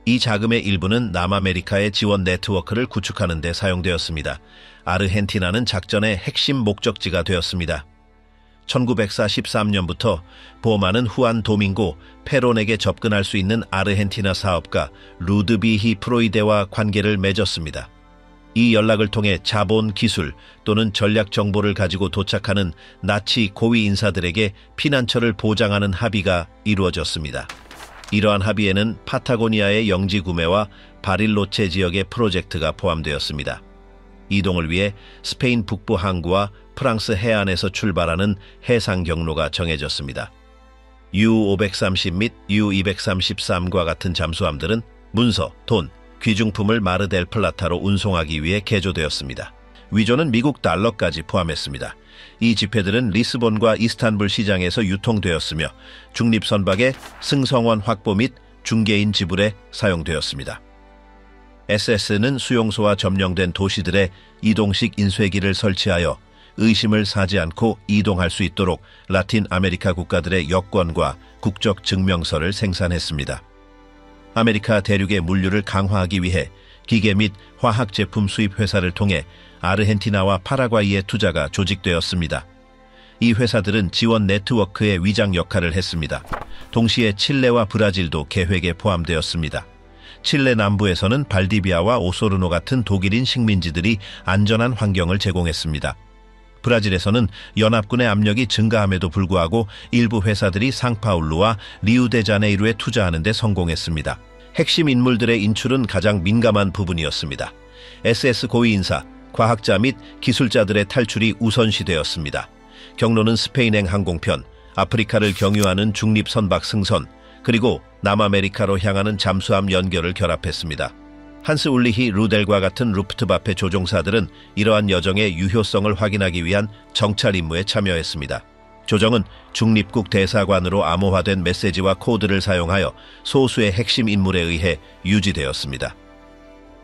이 자금의 일부는 남아메리카의 지원 네트워크를 구축하는 데 사용되었습니다. 아르헨티나는 작전의 핵심 목적지가 되었습니다. 1943년부터 보만은 후안 도밍고 페론에게 접근할 수 있는 아르헨티나 사업가 루드비히 프로이데와 관계를 맺었습니다. 이 연락을 통해 자본, 기술 또는 전략 정보를 가지고 도착하는 나치 고위 인사들에게 피난처를 보장하는 합의가 이루어졌습니다. 이러한 합의에는 파타고니아의 영지 구매와 바릴로체 지역의 프로젝트가 포함되었습니다. 이동을 위해 스페인 북부 항구와 프랑스 해안에서 출발하는 해상 경로가 정해졌습니다. U-530 및 U-233과 같은 잠수함들은 문서, 돈, 귀중품을 마르델 플라타로 운송하기 위해 개조되었습니다. 위조는 미국 달러까지 포함했습니다. 이 지폐들은 리스본과 이스탄불 시장에서 유통되었으며 중립선박의 승성원 확보 및 중개인 지불에 사용되었습니다. SS는 수용소와 점령된 도시들의 이동식 인쇄기를 설치하여 의심을 사지 않고 이동할 수 있도록 라틴 아메리카 국가들의 여권과 국적 증명서를 생산했습니다. 아메리카 대륙의 물류를 강화하기 위해 기계 및 화학 제품 수입 회사를 통해 아르헨티나와 파라과이의 투자가 조직되었습니다. 이 회사들은 지원 네트워크의 위장 역할을 했습니다. 동시에 칠레와 브라질도 계획에 포함되었습니다. 칠레 남부에서는 발디비아와 오소르노 같은 독일인 식민지들이 안전한 환경을 제공했습니다. 브라질에서는 연합군의 압력이 증가함에도 불구하고 일부 회사들이 상파울루와 리우데자네이루에 투자하는 데 성공했습니다. 핵심 인물들의 인출은 가장 민감한 부분이었습니다. SS 고위 인사, 과학자 및 기술자들의 탈출이 우선시되었습니다. 경로는 스페인행 항공편, 아프리카를 경유하는 중립 선박 승선, 그리고 남아메리카로 향하는 잠수함 연결을 결합했습니다. 한스 울리히 루델과 같은 루프트바페 조종사들은 이러한 여정의 유효성을 확인하기 위한 정찰 임무에 참여했습니다. 조정은 중립국 대사관으로 암호화된 메시지와 코드를 사용하여 소수의 핵심 인물에 의해 유지되었습니다.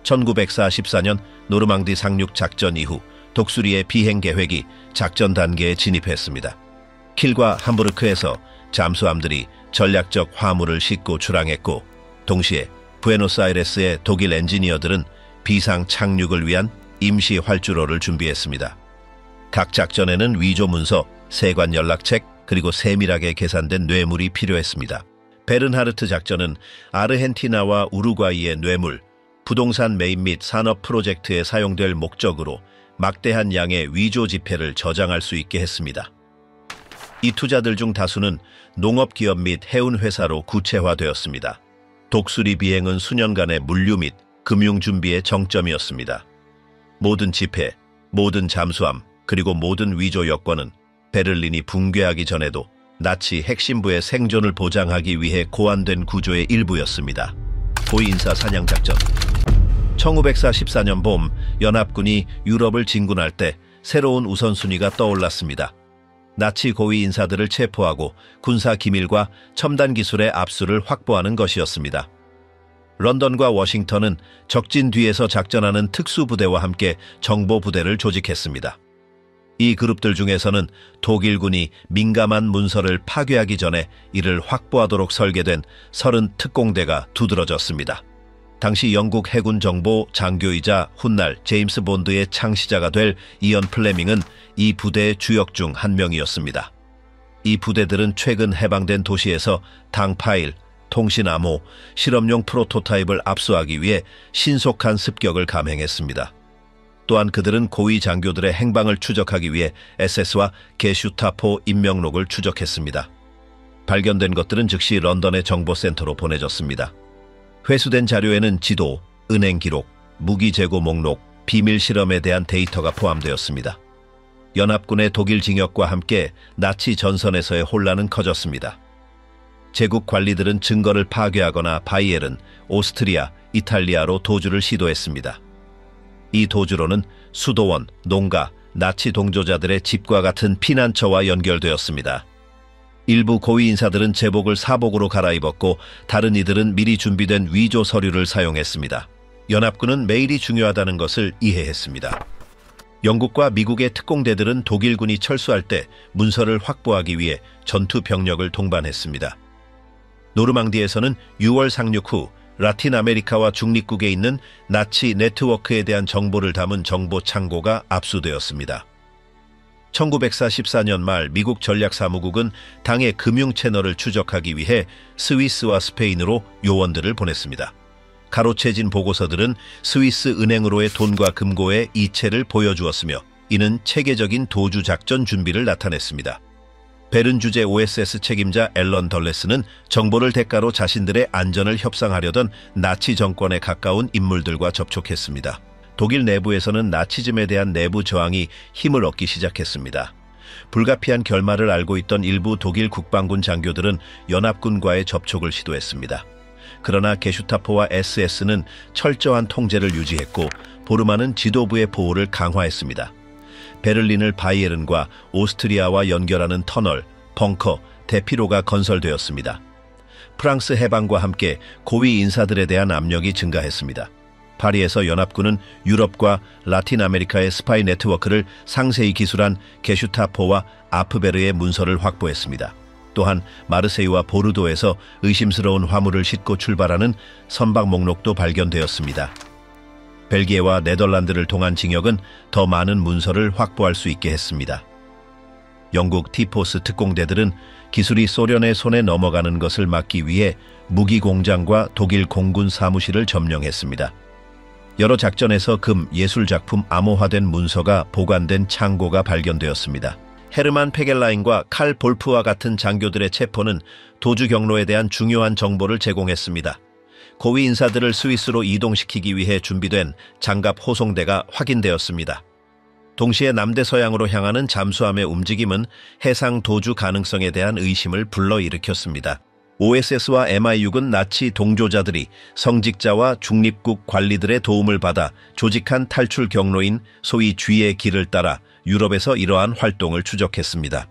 1944년 노르망디 상륙 작전 이후 독수리의 비행 계획이 작전 단계에 진입했습니다. 킬과 함부르크에서 잠수함들이 전략적 화물을 싣고 출항했고, 동시에 부에노스아이레스의 독일 엔지니어들은 비상 착륙을 위한 임시 활주로를 준비했습니다. 각 작전에는 위조 문서, 세관 연락책, 그리고 세밀하게 계산된 뇌물이 필요했습니다. 베른하르트 작전은 아르헨티나와 우루과이의 뇌물, 부동산 매입 및 산업 프로젝트에 사용될 목적으로 막대한 양의 위조 지폐를 저장할 수 있게 했습니다. 이 투자들 중 다수는 농업기업 및 해운회사로 구체화되었습니다. 독수리 비행은 수년간의 물류 및 금융 준비의 정점이었습니다. 모든 지폐, 모든 잠수함, 그리고 모든 위조 여권은 베를린이 붕괴하기 전에도 나치 핵심부의 생존을 보장하기 위해 고안된 구조의 일부였습니다. 고위인사 사냥작전. 1944년 봄 연합군이 유럽을 진군할 때 새로운 우선순위가 떠올랐습니다. 나치 고위 인사들을 체포하고 군사 기밀과 첨단 기술의 압수를 확보하는 것이었습니다. 런던과 워싱턴은 적진 뒤에서 작전하는 특수부대와 함께 정보부대를 조직했습니다. 이 그룹들 중에서는 독일군이 민감한 문서를 파괴하기 전에 이를 확보하도록 설계된 30 특공대가 두드러졌습니다. 당시 영국 해군 정보 장교이자 훗날 제임스 본드의 창시자가 될 이언 플레밍은 이 부대의 주역 중 한 명이었습니다. 이 부대들은 최근 해방된 도시에서 당 파일, 통신 암호, 실험용 프로토타입을 압수하기 위해 신속한 습격을 감행했습니다. 또한 그들은 고위 장교들의 행방을 추적하기 위해 SS와 게슈타포 인명록을 추적했습니다. 발견된 것들은 즉시 런던의 정보센터로 보내졌습니다. 회수된 자료에는 지도, 은행 기록, 무기 재고 목록, 비밀 실험에 대한 데이터가 포함되었습니다. 연합군의 독일 징역과 함께 나치 전선에서의 혼란은 커졌습니다. 제국 관리들은 증거를 파괴하거나 바이에른, 오스트리아, 이탈리아로 도주를 시도했습니다. 이 도주로는 수도원, 농가, 나치 동조자들의 집과 같은 피난처와 연결되었습니다. 일부 고위 인사들은 제복을 사복으로 갈아입었고 다른 이들은 미리 준비된 위조 서류를 사용했습니다. 연합군은 메일이 중요하다는 것을 이해했습니다. 영국과 미국의 특공대들은 독일군이 철수할 때 문서를 확보하기 위해 전투 병력을 동반했습니다. 노르망디에서는 6월 상륙 후 라틴 아메리카와 중립국에 있는 나치 네트워크에 대한 정보를 담은 정보 창고가 압수되었습니다. 1944년 말 미국 전략사무국은 당의 금융 채널을 추적하기 위해 스위스와 스페인으로 요원들을 보냈습니다. 가로채진 보고서들은 스위스 은행으로의 돈과 금고의 이체를 보여주었으며 이는 체계적인 도주 작전 준비를 나타냈습니다. 베른 주재 OSS 책임자 앨런 덜레스는 정보를 대가로 자신들의 안전을 협상하려던 나치 정권에 가까운 인물들과 접촉했습니다. 독일 내부에서는 나치즘에 대한 내부 저항이 힘을 얻기 시작했습니다. 불가피한 결말을 알고 있던 일부 독일 국방군 장교들은 연합군과의 접촉을 시도했습니다. 그러나 게슈타포와 SS는 철저한 통제를 유지했고 보르만은 지도부의 보호를 강화했습니다. 베를린을 바이에른과 오스트리아와 연결하는 터널, 벙커, 대피로가 건설되었습니다. 프랑스 해방과 함께 고위 인사들에 대한 압력이 증가했습니다. 파리에서 연합군은 유럽과 라틴 아메리카의 스파이 네트워크를 상세히 기술한 게슈타포와 아프베르의 문서를 확보했습니다. 또한 마르세유와 보르도에서 의심스러운 화물을 싣고 출발하는 선박 목록도 발견되었습니다. 벨기에와 네덜란드를 통한 징역은 더 많은 문서를 확보할 수 있게 했습니다. 영국 티포스 특공대들은 기술이 소련의 손에 넘어가는 것을 막기 위해 무기 공장과 독일 공군 사무실을 점령했습니다. 여러 작전에서 금, 예술작품 암호화된 문서가 보관된 창고가 발견되었습니다. 헤르만 페겔라인과 칼 볼프와 같은 장교들의 체포는 도주 경로에 대한 중요한 정보를 제공했습니다. 고위 인사들을 스위스로 이동시키기 위해 준비된 장갑 호송대가 확인되었습니다. 동시에 남대서양으로 향하는 잠수함의 움직임은 해상 도주 가능성에 대한 의심을 불러일으켰습니다. OSS와 MI6은 나치 동조자들이 성직자와 중립국 관리들의 도움을 받아 조직한 탈출 경로인 소위 G의 길을 따라 유럽에서 이러한 활동을 추적했습니다.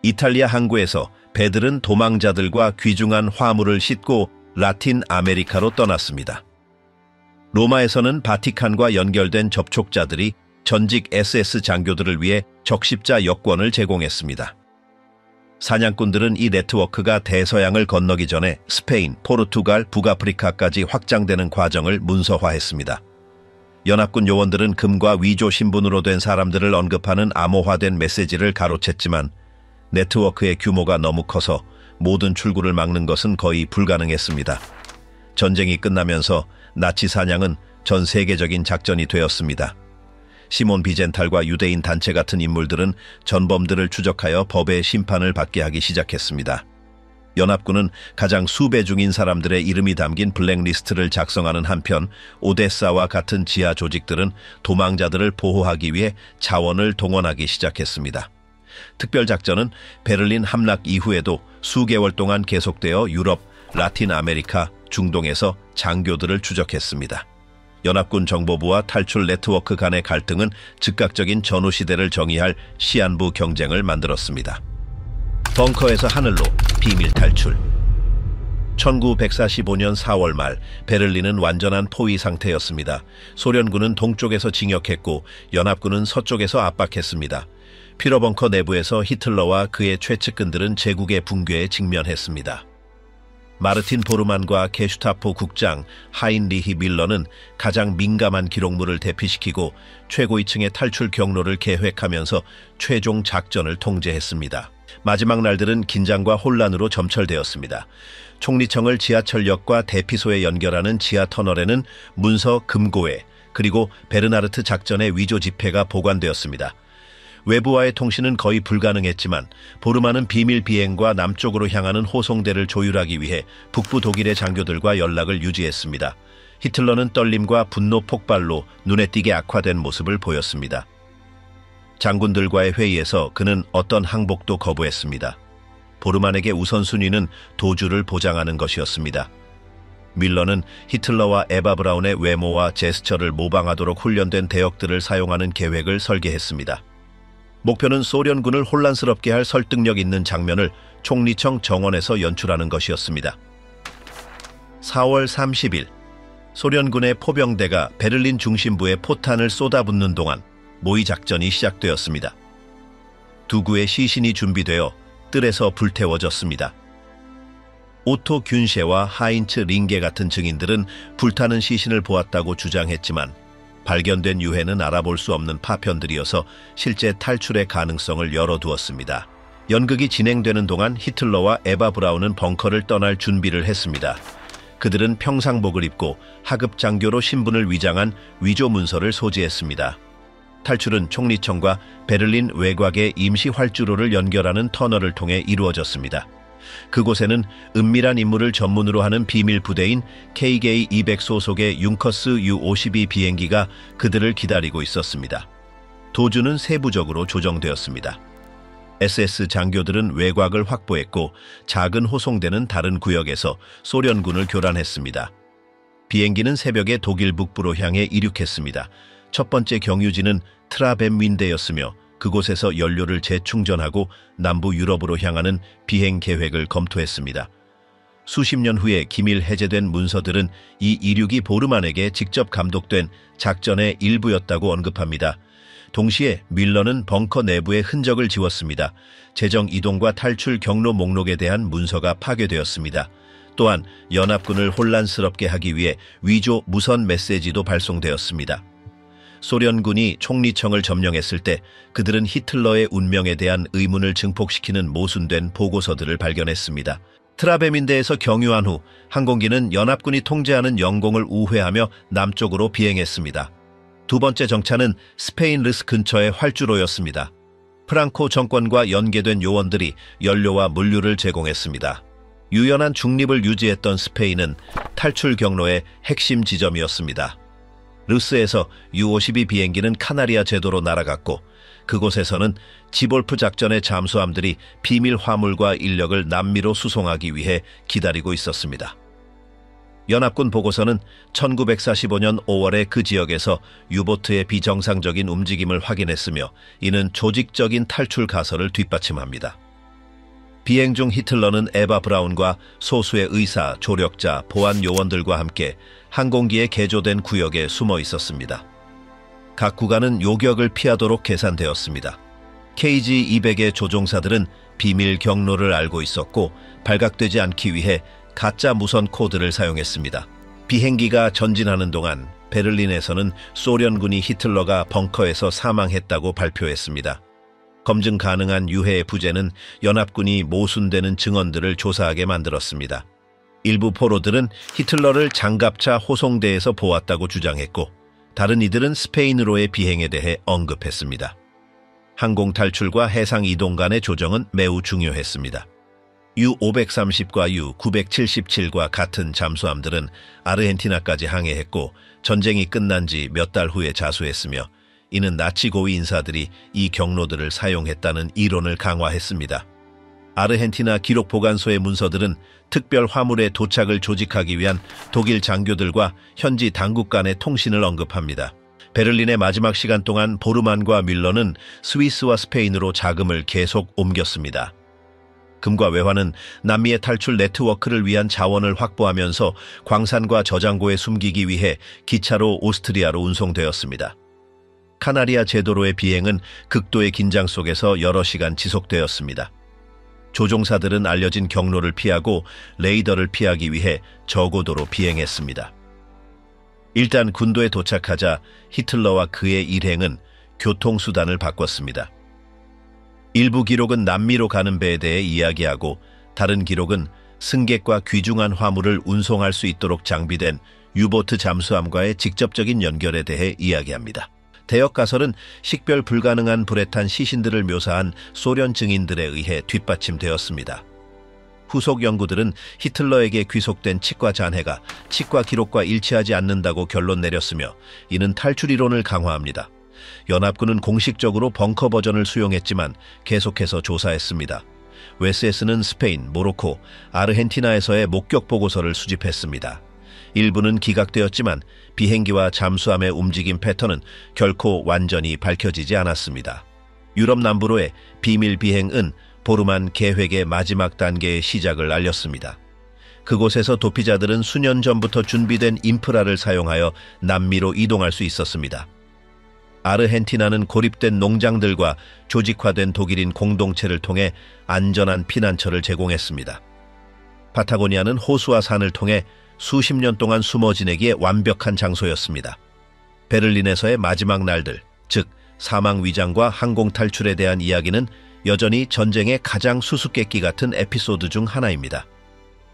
이탈리아 항구에서 배들은 도망자들과 귀중한 화물을 싣고 라틴 아메리카로 떠났습니다. 로마에서는 바티칸과 연결된 접촉자들이 전직 SS 장교들을 위해 적십자 여권을 제공했습니다. 사냥꾼들은 이 네트워크가 대서양을 건너기 전에 스페인, 포르투갈, 북아프리카까지 확장되는 과정을 문서화했습니다. 연합군 요원들은 금과 위조 신분으로 된 사람들을 언급하는 암호화된 메시지를 가로챘지만 네트워크의 규모가 너무 커서 모든 출구를 막는 것은 거의 불가능했습니다. 전쟁이 끝나면서 나치 사냥은 전 세계적인 작전이 되었습니다. 시몬 비젠탈과 유대인 단체 같은 인물들은 전범들을 추적하여 법의 심판을 받게 하기 시작했습니다. 연합군은 가장 수배 중인 사람들의 이름이 담긴 블랙리스트를 작성하는 한편 오데사와 같은 지하 조직들은 도망자들을 보호하기 위해 자원을 동원하기 시작했습니다. 특별작전은 베를린 함락 이후에도 수개월 동안 계속되어 유럽, 라틴 아메리카, 중동에서 장교들을 추적했습니다. 연합군 정보부와 탈출 네트워크 간의 갈등은 즉각적인 전후 시대를 정의할 시한부 경쟁을 만들었습니다. 벙커에서 하늘로 비밀 탈출. 1945년 4월 말 베를린은 완전한 포위 상태였습니다. 소련군은 동쪽에서 진격했고 연합군은 서쪽에서 압박했습니다. 퓨러벙커 내부에서 히틀러와 그의 최측근들은 제국의 붕괴에 직면했습니다. 마르틴 보르만과 게슈타포 국장 하인리히 밀러는 가장 민감한 기록물을 대피시키고 최고위층의 탈출 경로를 계획하면서 최종 작전을 통제했습니다. 마지막 날들은 긴장과 혼란으로 점철되었습니다. 총리청을 지하철역과 대피소에 연결하는 지하 터널에는 문서 금고에 그리고 베르나르트 작전의 위조 지폐가 보관되었습니다. 외부와의 통신은 거의 불가능했지만 보르만은 비밀 비행과 남쪽으로 향하는 호송대를 조율하기 위해 북부 독일의 장교들과 연락을 유지했습니다. 히틀러는 떨림과 분노 폭발로 눈에 띄게 악화된 모습을 보였습니다. 장군들과의 회의에서 그는 어떤 항복도 거부했습니다. 보르만에게 우선순위는 도주를 보장하는 것이었습니다. 밀러는 히틀러와 에바 브라운의 외모와 제스처를 모방하도록 훈련된 대역들을 사용하는 계획을 설계했습니다. 목표는 소련군을 혼란스럽게 할 설득력 있는 장면을 총리청 정원에서 연출하는 것이었습니다. 4월 30일, 소련군의 포병대가 베를린 중심부에 포탄을 쏟아붓는 동안 모의 작전이 시작되었습니다. 두 구의 시신이 준비되어 뜰에서 불태워졌습니다. 오토 균셰와 하인츠 링게 같은 증인들은 불타는 시신을 보았다고 주장했지만 발견된 유해는 알아볼 수 없는 파편들이어서 실제 탈출의 가능성을 열어두었습니다. 연극이 진행되는 동안 히틀러와 에바 브라운은 벙커를 떠날 준비를 했습니다. 그들은 평상복을 입고 하급 장교로 신분을 위장한 위조 문서를 소지했습니다. 탈출은 총리청과 베를린 외곽의 임시 활주로를 연결하는 터널을 통해 이루어졌습니다. 그곳에는 은밀한 임무를 전문으로 하는 비밀 부대인 KK-200 소속의 융커스 U-52 비행기가 그들을 기다리고 있었습니다. 도주는 세부적으로 조정되었습니다. SS 장교들은 외곽을 확보했고 작은 호송대는 다른 구역에서 소련군을 교란했습니다. 비행기는 새벽에 독일 북부로 향해 이륙했습니다. 첫 번째 경유지는 트라벤윈데였으며 그곳에서 연료를 재충전하고 남부 유럽으로 향하는 비행 계획을 검토했습니다. 수십 년 후에 기밀 해제된 문서들은 이 이륙이 보르만에게 직접 감독된 작전의 일부였다고 언급합니다. 동시에 밀러는 벙커 내부의 흔적을 지웠습니다. 재정 이동과 탈출 경로 목록에 대한 문서가 파괴되었습니다. 또한 연합군을 혼란스럽게 하기 위해 위조 무선 메시지도 발송되었습니다. 소련군이 총리청을 점령했을 때 그들은 히틀러의 운명에 대한 의문을 증폭시키는 모순된 보고서들을 발견했습니다. 트라베민대에서 경유한 후 항공기는 연합군이 통제하는 영공을 우회하며 남쪽으로 비행했습니다. 두 번째 정차는 스페인 르스 근처의 활주로였습니다. 프랑코 정권과 연계된 요원들이 연료와 물류를 제공했습니다. 유연한 중립을 유지했던 스페인은 탈출 경로의 핵심 지점이었습니다. 르스에서 U-52 비행기는 카나리아 제도로 날아갔고 그곳에서는 지볼프 작전의 잠수함들이 비밀 화물과 인력을 남미로 수송하기 위해 기다리고 있었습니다. 연합군 보고서는 1945년 5월에 그 지역에서 유보트의 비정상적인 움직임을 확인했으며 이는 조직적인 탈출 가설을 뒷받침합니다. 비행 중 히틀러는 에바 브라운과 소수의 의사, 조력자, 보안 요원들과 함께 항공기에 개조된 구역에 숨어 있었습니다. 각 구간은 요격을 피하도록 계산되었습니다. KG-200의 조종사들은 비밀 경로를 알고 있었고 발각되지 않기 위해 가짜 무선 코드를 사용했습니다. 비행기가 전진하는 동안 베를린에서는 소련군이 히틀러가 벙커에서 사망했다고 발표했습니다. 검증 가능한 유해의 부재는 연합군이 모순되는 증언들을 조사하게 만들었습니다. 일부 포로들은 히틀러를 장갑차 호송대에서 보았다고 주장했고 다른 이들은 스페인으로의 비행에 대해 언급했습니다. 항공 탈출과 해상 이동 간의 조정은 매우 중요했습니다. U-530과 U-977과 같은 잠수함들은 아르헨티나까지 항해했고 전쟁이 끝난 지 몇 달 후에 자수했으며 이는 나치 고위 인사들이 이 경로들을 사용했다는 이론을 강화했습니다. 아르헨티나 기록 보관소의 문서들은 특별 화물의 도착을 조직하기 위한 독일 장교들과 현지 당국 간의 통신을 언급합니다. 베를린의 마지막 시간 동안 보르만과 밀러는 스위스와 스페인으로 자금을 계속 옮겼습니다. 금과 외화는 남미의 탈출 네트워크를 위한 자원을 확보하면서 광산과 저장고에 숨기기 위해 기차로 오스트리아로 운송되었습니다. 카나리아 제도로의 비행은 극도의 긴장 속에서 여러 시간 지속되었습니다. 조종사들은 알려진 경로를 피하고 레이더를 피하기 위해 저고도로 비행했습니다. 일단 군도에 도착하자 히틀러와 그의 일행은 교통수단을 바꿨습니다. 일부 기록은 남미로 가는 배에 대해 이야기하고 다른 기록은 승객과 귀중한 화물을 운송할 수 있도록 장비된 유보트 잠수함과의 직접적인 연결에 대해 이야기합니다. 대역 가설은 식별 불가능한 불에 탄 시신들을 묘사한 소련 증인들에 의해 뒷받침되었습니다. 후속 연구들은 히틀러에게 귀속된 치과 잔해가 치과 기록과 일치하지 않는다고 결론 내렸으며 이는 탈출 이론을 강화합니다. 연합군은 공식적으로 벙커 버전을 수용했지만 계속해서 조사했습니다. 웨스에스는 스페인, 모로코, 아르헨티나에서의 목격 보고서를 수집했습니다. 일부는 기각되었지만 비행기와 잠수함의 움직임 패턴은 결코 완전히 밝혀지지 않았습니다. 유럽 남부로의 비밀 비행은 보르만 계획의 마지막 단계의 시작을 알렸습니다. 그곳에서 도피자들은 수년 전부터 준비된 인프라를 사용하여 남미로 이동할 수 있었습니다. 아르헨티나는 고립된 농장들과 조직화된 독일인 공동체를 통해 안전한 피난처를 제공했습니다. 파타고니아는 호수와 산을 통해 수십 년 동안 숨어 지내기에 완벽한 장소였습니다. 베를린에서의 마지막 날들, 즉 사망 위장과 항공 탈출에 대한 이야기는 여전히 전쟁의 가장 수수께끼 같은 에피소드 중 하나입니다.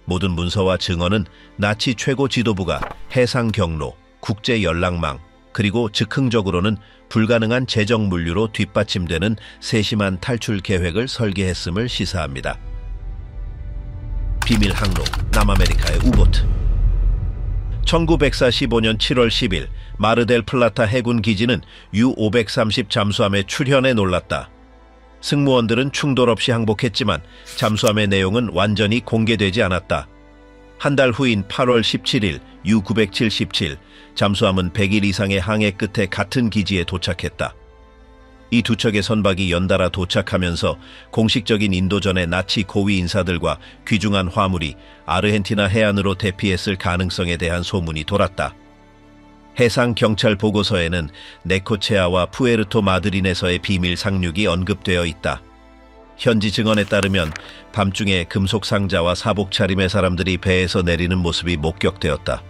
모든 문서와 증언은 나치 최고 지도부가 해상 경로, 국제 연락망, 그리고 즉흥적으로는 불가능한 재정 물류로 뒷받침되는 세심한 탈출 계획을 설계했음을 시사합니다. 비밀 항로, 남아메리카의 우보트. 1945년 7월 10일 마르델 플라타 해군 기지는 U-530 잠수함의 출현에 놀랐다. 승무원들은 충돌 없이 항복했지만 잠수함의 내용은 완전히 공개되지 않았다. 한 달 후인 8월 17일 U-977 잠수함은 100일 이상의 항해 끝에 같은 기지에 도착했다. 이 두 척의 선박이 연달아 도착하면서 공식적인 인도전의 나치 고위 인사들과 귀중한 화물이 아르헨티나 해안으로 대피했을 가능성에 대한 소문이 돌았다. 해상 경찰 보고서에는 네코체아와 푸에르토 마드린에서의 비밀 상륙이 언급되어 있다. 현지 증언에 따르면 밤중에 금속 상자와 사복 차림의 사람들이 배에서 내리는 모습이 목격되었다.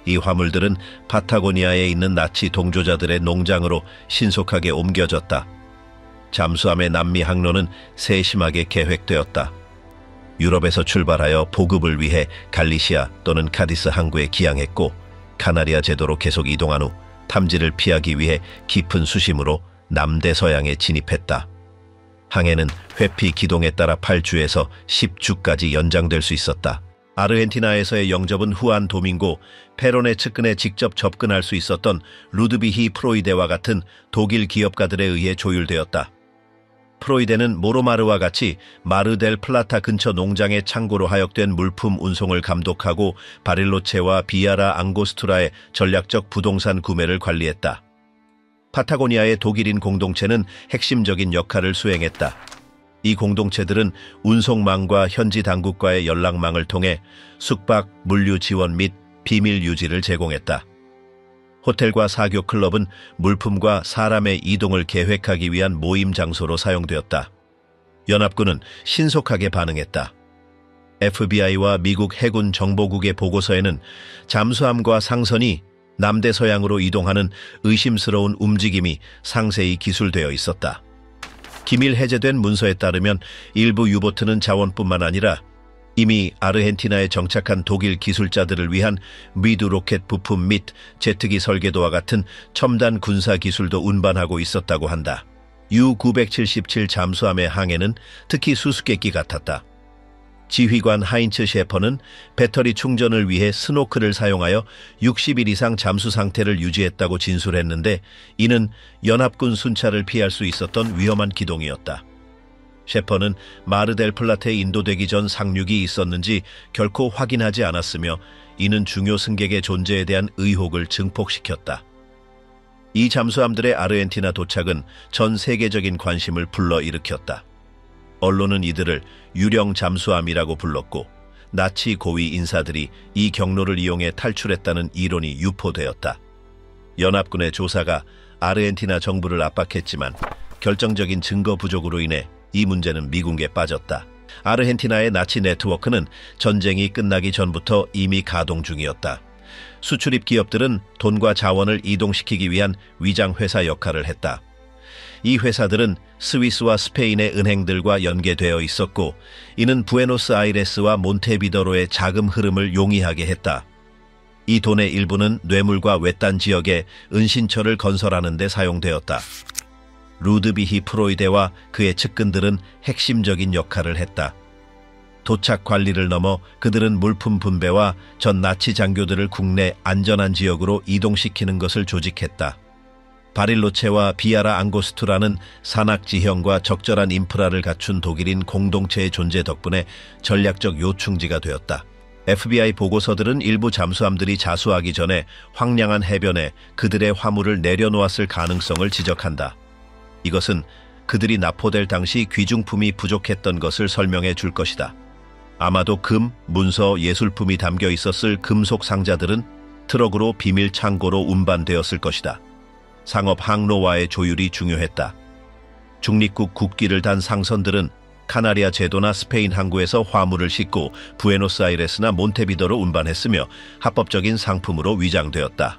이 화물들은 파타고니아에 있는 나치 동조자들의 농장으로 신속하게 옮겨졌다. 잠수함의 남미 항로는 세심하게 계획되었다. 유럽에서 출발하여 보급을 위해 갈리시아 또는 카디스 항구에 기항했고 카나리아 제도로 계속 이동한 후 탐지를 피하기 위해 깊은 수심으로 남대서양에 진입했다. 항해는 회피 기동에 따라 8주에서 10주까지 연장될 수 있었다. 아르헨티나에서의 영접은 후안 도밍고, 페론의 측근에 직접 접근할 수 있었던 루드비히 프로이데와 같은 독일 기업가들에 의해 조율되었다. 프로이데는 모로마르와 같이 마르델 플라타 근처 농장의 창고로 하역된 물품 운송을 감독하고 바릴로체와 비아라 앙고스투라의 전략적 부동산 구매를 관리했다. 파타고니아의 독일인 공동체는 핵심적인 역할을 수행했다. 이 공동체들은 운송망과 현지 당국과의 연락망을 통해 숙박, 물류 지원 및 비밀 유지를 제공했다. 호텔과 사교 클럽은 물품과 사람의 이동을 계획하기 위한 모임 장소로 사용되었다. 연합군은 신속하게 반응했다. FBI와 미국 해군 정보국의 보고서에는 잠수함과 상선이 남대서양으로 이동하는 의심스러운 움직임이 상세히 기술되어 있었다. 기밀 해제된 문서에 따르면 일부 유보트는 자원뿐만 아니라 이미 아르헨티나에 정착한 독일 기술자들을 위한 미드 로켓 부품 및 제트기 설계도와 같은 첨단 군사 기술도 운반하고 있었다고 한다. U-977 잠수함의 항해는 특히 수수께끼 같았다. 지휘관 하인츠 셰퍼는 배터리 충전을 위해 스노클을 사용하여 60일 이상 잠수 상태를 유지했다고 진술했는데 이는 연합군 순찰을 피할 수 있었던 위험한 기동이었다. 셰퍼는 마르델 플라테에 인도되기 전 상륙이 있었는지 결코 확인하지 않았으며 이는 중요 승객의 존재에 대한 의혹을 증폭시켰다. 이 잠수함들의 아르헨티나 도착은 전 세계적인 관심을 불러일으켰다. 언론은 이들을 유령 잠수함이라고 불렀고 나치 고위 인사들이 이 경로를 이용해 탈출했다는 이론이 유포되었다. 연합군의 조사가 아르헨티나 정부를 압박했지만 결정적인 증거 부족으로 인해 이 문제는 미궁에 빠졌다. 아르헨티나의 나치 네트워크는 전쟁이 끝나기 전부터 이미 가동 중이었다. 수출입 기업들은 돈과 자원을 이동시키기 위한 위장회사 역할을 했다. 이 회사들은 스위스와 스페인의 은행들과 연계되어 있었고 이는 부에노스아이레스와 몬테비더로의 자금 흐름을 용이하게 했다. 이 돈의 일부는 뇌물과 외딴 지역에 은신처를 건설하는 데 사용되었다. 루드비히 프로이데와 그의 측근들은 핵심적인 역할을 했다. 도착 관리를 넘어 그들은 물품 분배와 전 나치 장교들을 국내 안전한 지역으로 이동시키는 것을 조직했다. 바릴로체와 비아라 앙고스투라는 산악 지형과 적절한 인프라를 갖춘 독일인 공동체의 존재 덕분에 전략적 요충지가 되었다. FBI 보고서들은 일부 잠수함들이 자수하기 전에 황량한 해변에 그들의 화물을 내려놓았을 가능성을 지적한다. 이것은 그들이 납포될 당시 귀중품이 부족했던 것을 설명해 줄 것이다. 아마도 금, 문서, 예술품이 담겨 있었을 금속 상자들은 트럭으로 비밀 창고로 운반되었을 것이다. 상업 항로와의 조율이 중요했다. 중립국 국기를 단 상선들은 카나리아 제도나 스페인 항구에서 화물을 싣고 부에노스아이레스나 몬테비도로 운반했으며 합법적인 상품으로 위장되었다.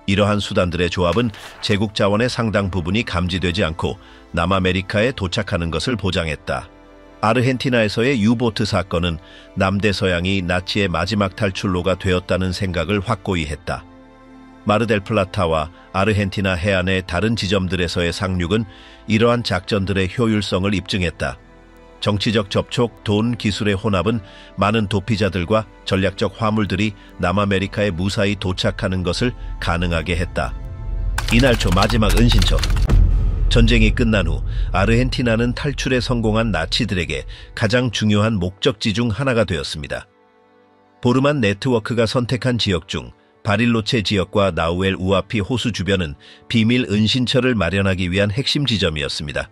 이러한 수단들의 조합은 제국 자원의 상당 부분이 감지되지 않고 남아메리카에 도착하는 것을 보장했다. 아르헨티나에서의 유보트 사건은 남대서양이 나치의 마지막 탈출로가 되었다는 생각을 확고히 했다. 마르델플라타와 아르헨티나 해안의 다른 지점들에서의 상륙은 이러한 작전들의 효율성을 입증했다. 정치적 접촉, 돈, 기술의 혼합은 많은 도피자들과 전략적 화물들이 남아메리카에 무사히 도착하는 것을 가능하게 했다. 이날 초 마지막 은신처. 전쟁이 끝난 후 아르헨티나는 탈출에 성공한 나치들에게 가장 중요한 목적지 중 하나가 되었습니다. 보르만 네트워크가 선택한 지역 중 바릴로체 지역과 나우엘 우아피 호수 주변은 비밀 은신처를 마련하기 위한 핵심 지점이었습니다.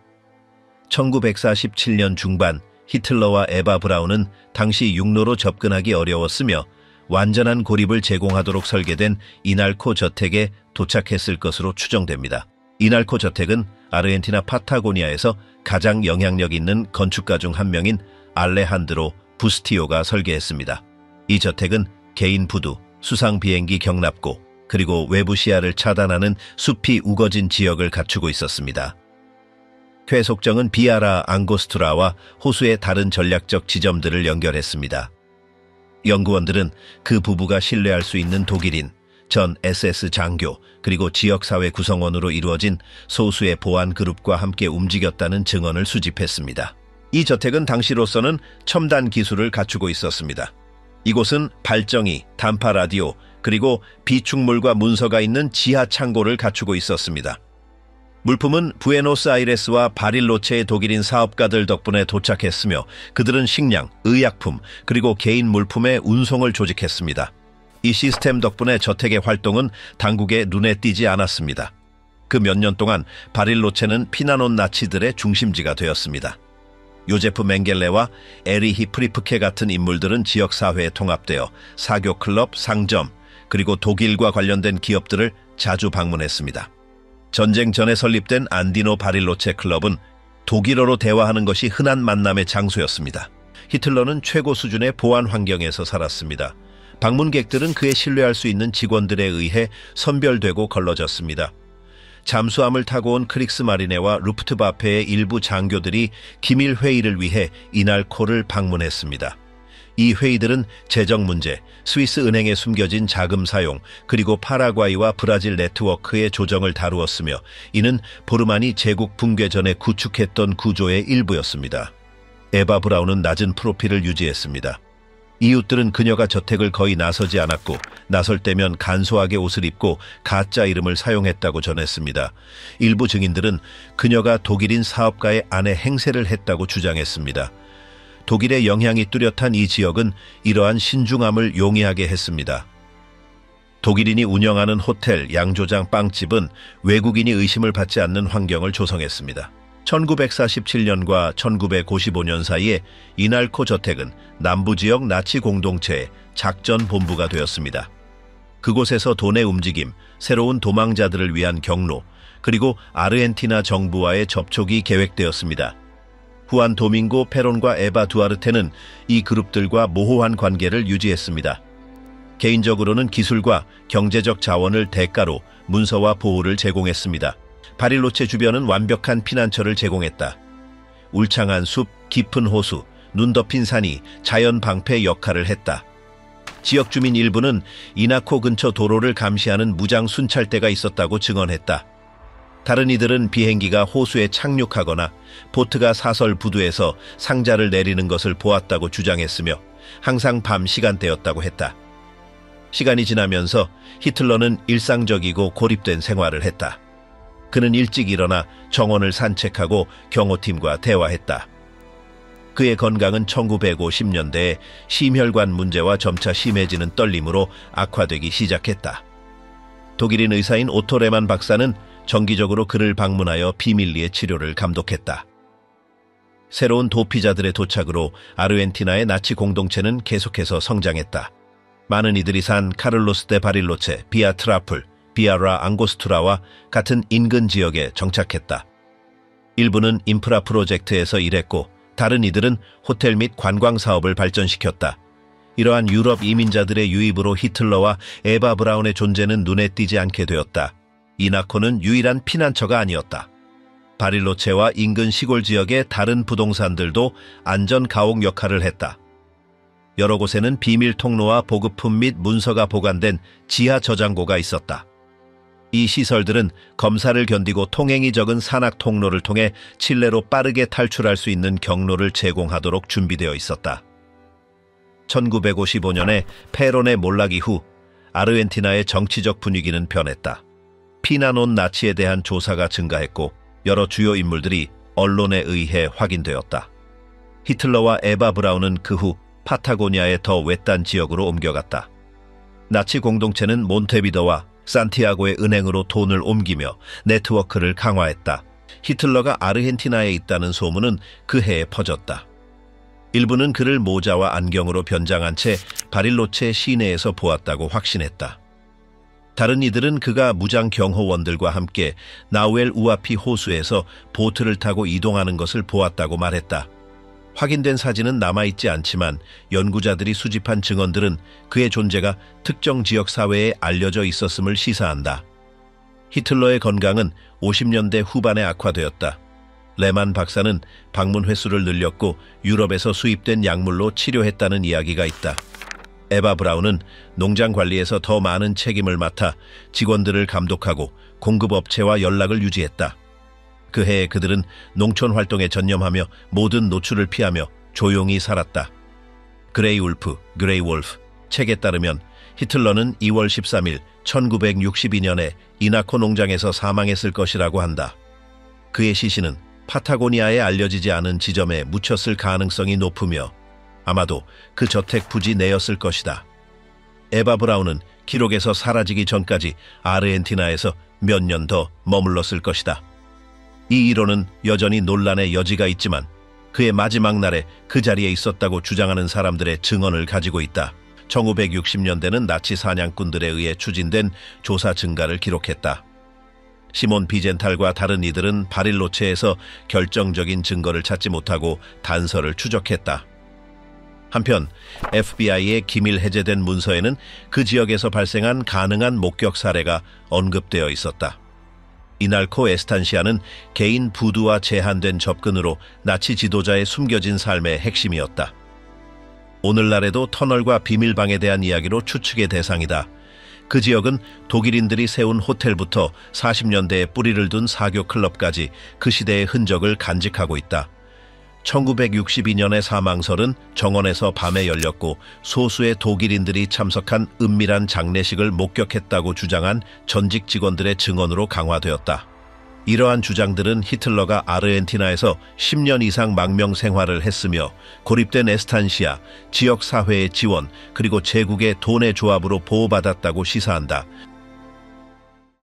1947년 중반 히틀러와 에바 브라운은 당시 육로로 접근하기 어려웠으며 완전한 고립을 제공하도록 설계된 이날코 저택에 도착했을 것으로 추정됩니다. 이날코 저택은 아르헨티나 파타고니아에서 가장 영향력 있는 건축가 중 한 명인 알레한드로 부스티오가 설계했습니다. 이 저택은 개인 부두, 수상 비행기 경납고, 그리고 외부 시야를 차단하는 숲이 우거진 지역을 갖추고 있었습니다. 쾌속정은 비아라 앙고스투라와 호수의 다른 전략적 지점들을 연결했습니다. 연구원들은 그 부부가 신뢰할 수 있는 독일인, 전 SS 장교, 그리고 지역사회 구성원으로 이루어진 소수의 보안 그룹과 함께 움직였다는 증언을 수집했습니다. 이 저택은 당시로서는 첨단 기술을 갖추고 있었습니다. 이곳은 발정이, 단파 라디오, 그리고 비축물과 문서가 있는 지하 창고를 갖추고 있었습니다. 물품은 부에노스아이레스와 바릴로체의 독일인 사업가들 덕분에 도착했으며 그들은 식량, 의약품, 그리고 개인 물품의 운송을 조직했습니다. 이 시스템 덕분에 저택의 활동은 당국의 눈에 띄지 않았습니다. 그 몇 년 동안 바릴로체는 피난온 나치들의 중심지가 되었습니다. 요제프 맹겔레와 에리히 프리프케 같은 인물들은 지역사회에 통합되어 사교클럽, 상점, 그리고 독일과 관련된 기업들을 자주 방문했습니다. 전쟁 전에 설립된 안디노 바릴로체 클럽은 독일어로 대화하는 것이 흔한 만남의 장소였습니다. 히틀러는 최고 수준의 보안 환경에서 살았습니다. 방문객들은 그의 신뢰할 수 있는 직원들에 의해 선별되고 걸러졌습니다. 잠수함을 타고 온 크릭스마리네와 루프트바페의 일부 장교들이 기밀 회의를 위해 이날코를 방문했습니다. 이 회의들은 재정 문제, 스위스 은행에 숨겨진 자금 사용, 그리고 파라과이와 브라질 네트워크의 조정을 다루었으며 이는 보르만이 제국 붕괴 전에 구축했던 구조의 일부였습니다. 에바 브라운은 낮은 프로필을 유지했습니다. 이웃들은 그녀가 저택을 거의 나서지 않았고 나설 때면 간소하게 옷을 입고 가짜 이름을 사용했다고 전했습니다. 일부 증인들은 그녀가 독일인 사업가의 아내 행세를 했다고 주장했습니다. 독일의 영향이 뚜렷한 이 지역은 이러한 신중함을 용이하게 했습니다. 독일인이 운영하는 호텔, 양조장, 빵집은 외국인이 의심을 받지 않는 환경을 조성했습니다. 1947년과 1955년 사이에 이날코 저택은 남부지역 나치 공동체의 작전 본부가 되었습니다. 그곳에서 돈의 움직임, 새로운 도망자들을 위한 경로, 그리고 아르헨티나 정부와의 접촉이 계획되었습니다. 후안 도밍고 페론과 에바 두아르테는 이 그룹들과 모호한 관계를 유지했습니다. 개인적으로는 기술과 경제적 자원을 대가로 문서와 보호를 제공했습니다. 바릴로체 주변은 완벽한 피난처를 제공했다. 울창한 숲, 깊은 호수, 눈 덮인 산이 자연 방패 역할을 했다. 지역 주민 일부는 이나코 근처 도로를 감시하는 무장 순찰대가 있었다고 증언했다. 다른 이들은 비행기가 호수에 착륙하거나 보트가 사설 부두에서 상자를 내리는 것을 보았다고 주장했으며 항상 밤 시간대였다고 했다. 시간이 지나면서 히틀러는 일상적이고 고립된 생활을 했다. 그는 일찍 일어나 정원을 산책하고 경호팀과 대화했다. 그의 건강은 1950년대에 심혈관 문제와 점차 심해지는 떨림으로 악화되기 시작했다. 독일인 의사인 오토 레만 박사는 정기적으로 그를 방문하여 비밀리에 치료를 감독했다. 새로운 도피자들의 도착으로 아르헨티나의 나치 공동체는 계속해서 성장했다. 많은 이들이 산 카를로스 데 바릴로체, 비아 트라플, 비아라 앙고스투라와 같은 인근 지역에 정착했다. 일부는 인프라 프로젝트에서 일했고 다른 이들은 호텔 및 관광 사업을 발전시켰다. 이러한 유럽 이민자들의 유입으로 히틀러와 에바 브라운의 존재는 눈에 띄지 않게 되었다. 이나코는 유일한 피난처가 아니었다. 바릴로체와 인근 시골 지역의 다른 부동산들도 안전 가옥 역할을 했다. 여러 곳에는 비밀 통로와 보급품 및 문서가 보관된 지하 저장고가 있었다. 이 시설들은 검사를 견디고 통행이 적은 산악 통로를 통해 칠레로 빠르게 탈출할 수 있는 경로를 제공하도록 준비되어 있었다. 1955년에 페론의 몰락 이후 아르헨티나의 정치적 분위기는 변했다. 피난 온 나치에 대한 조사가 증가했고 여러 주요 인물들이 언론에 의해 확인되었다. 히틀러와 에바 브라운은 그 후 파타고니아의 더 외딴 지역으로 옮겨갔다. 나치 공동체는 몬테비더와 산티아고의 은행으로 돈을 옮기며 네트워크를 강화했다. 히틀러가 아르헨티나에 있다는 소문은 그 해에 퍼졌다. 일부는 그를 모자와 안경으로 변장한 채 바릴로체 시내에서 보았다고 확신했다. 다른 이들은 그가 무장 경호원들과 함께 나우엘 우아피 호수에서 보트를 타고 이동하는 것을 보았다고 말했다. 확인된 사진은 남아있지 않지만 연구자들이 수집한 증언들은 그의 존재가 특정 지역 사회에 알려져 있었음을 시사한다. 히틀러의 건강은 50년대 후반에 악화되었다. 레만 박사는 방문 횟수를 늘렸고 유럽에서 수입된 약물로 치료했다는 이야기가 있다. 에바 브라운은 농장 관리에서 더 많은 책임을 맡아 직원들을 감독하고 공급업체와 연락을 유지했다. 그 해에 그들은 농촌 활동에 전념하며 모든 노출을 피하며 조용히 살았다. 그레이 wolf 책에 따르면 히틀러는 2월 13일 1962년에 이나코 농장에서 사망했을 것이라고 한다. 그의 시신은 파타고니아에 알려지지 않은 지점에 묻혔을 가능성이 높으며 아마도 그 저택 부지 내였을 것이다. 에바 브라운은 기록에서 사라지기 전까지 아르헨티나에서 몇 년 더 머물렀을 것이다. 이 이론은 여전히 논란의 여지가 있지만 그의 마지막 날에 그 자리에 있었다고 주장하는 사람들의 증언을 가지고 있다. 1960년대는 나치 사냥꾼들에 의해 추진된 조사 증가를 기록했다. 시몬 비젠탈과 다른 이들은 바릴로체에서 결정적인 증거를 찾지 못하고 단서를 추적했다. 한편 FBI의 기밀 해제된 문서에는 그 지역에서 발생한 가능한 목격 사례가 언급되어 있었다. 이날코 에스탄시아는 개인 부두와 제한된 접근으로 나치 지도자의 숨겨진 삶의 핵심이었다. 오늘날에도 터널과 비밀방에 대한 이야기로 추측의 대상이다. 그 지역은 독일인들이 세운 호텔부터 40년대에 뿌리를 둔 사교 클럽까지 그 시대의 흔적을 간직하고 있다. 1962년의 사망설은 정원에서 밤에 열렸고 소수의 독일인들이 참석한 은밀한 장례식을 목격했다고 주장한 전직 직원들의 증언으로 강화되었다. 이러한 주장들은 히틀러가 아르헨티나에서 10년 이상 망명 생활을 했으며 고립된 에스탄시아, 지역 사회의 지원, 그리고 제국의 돈의 조합으로 보호받았다고 시사한다.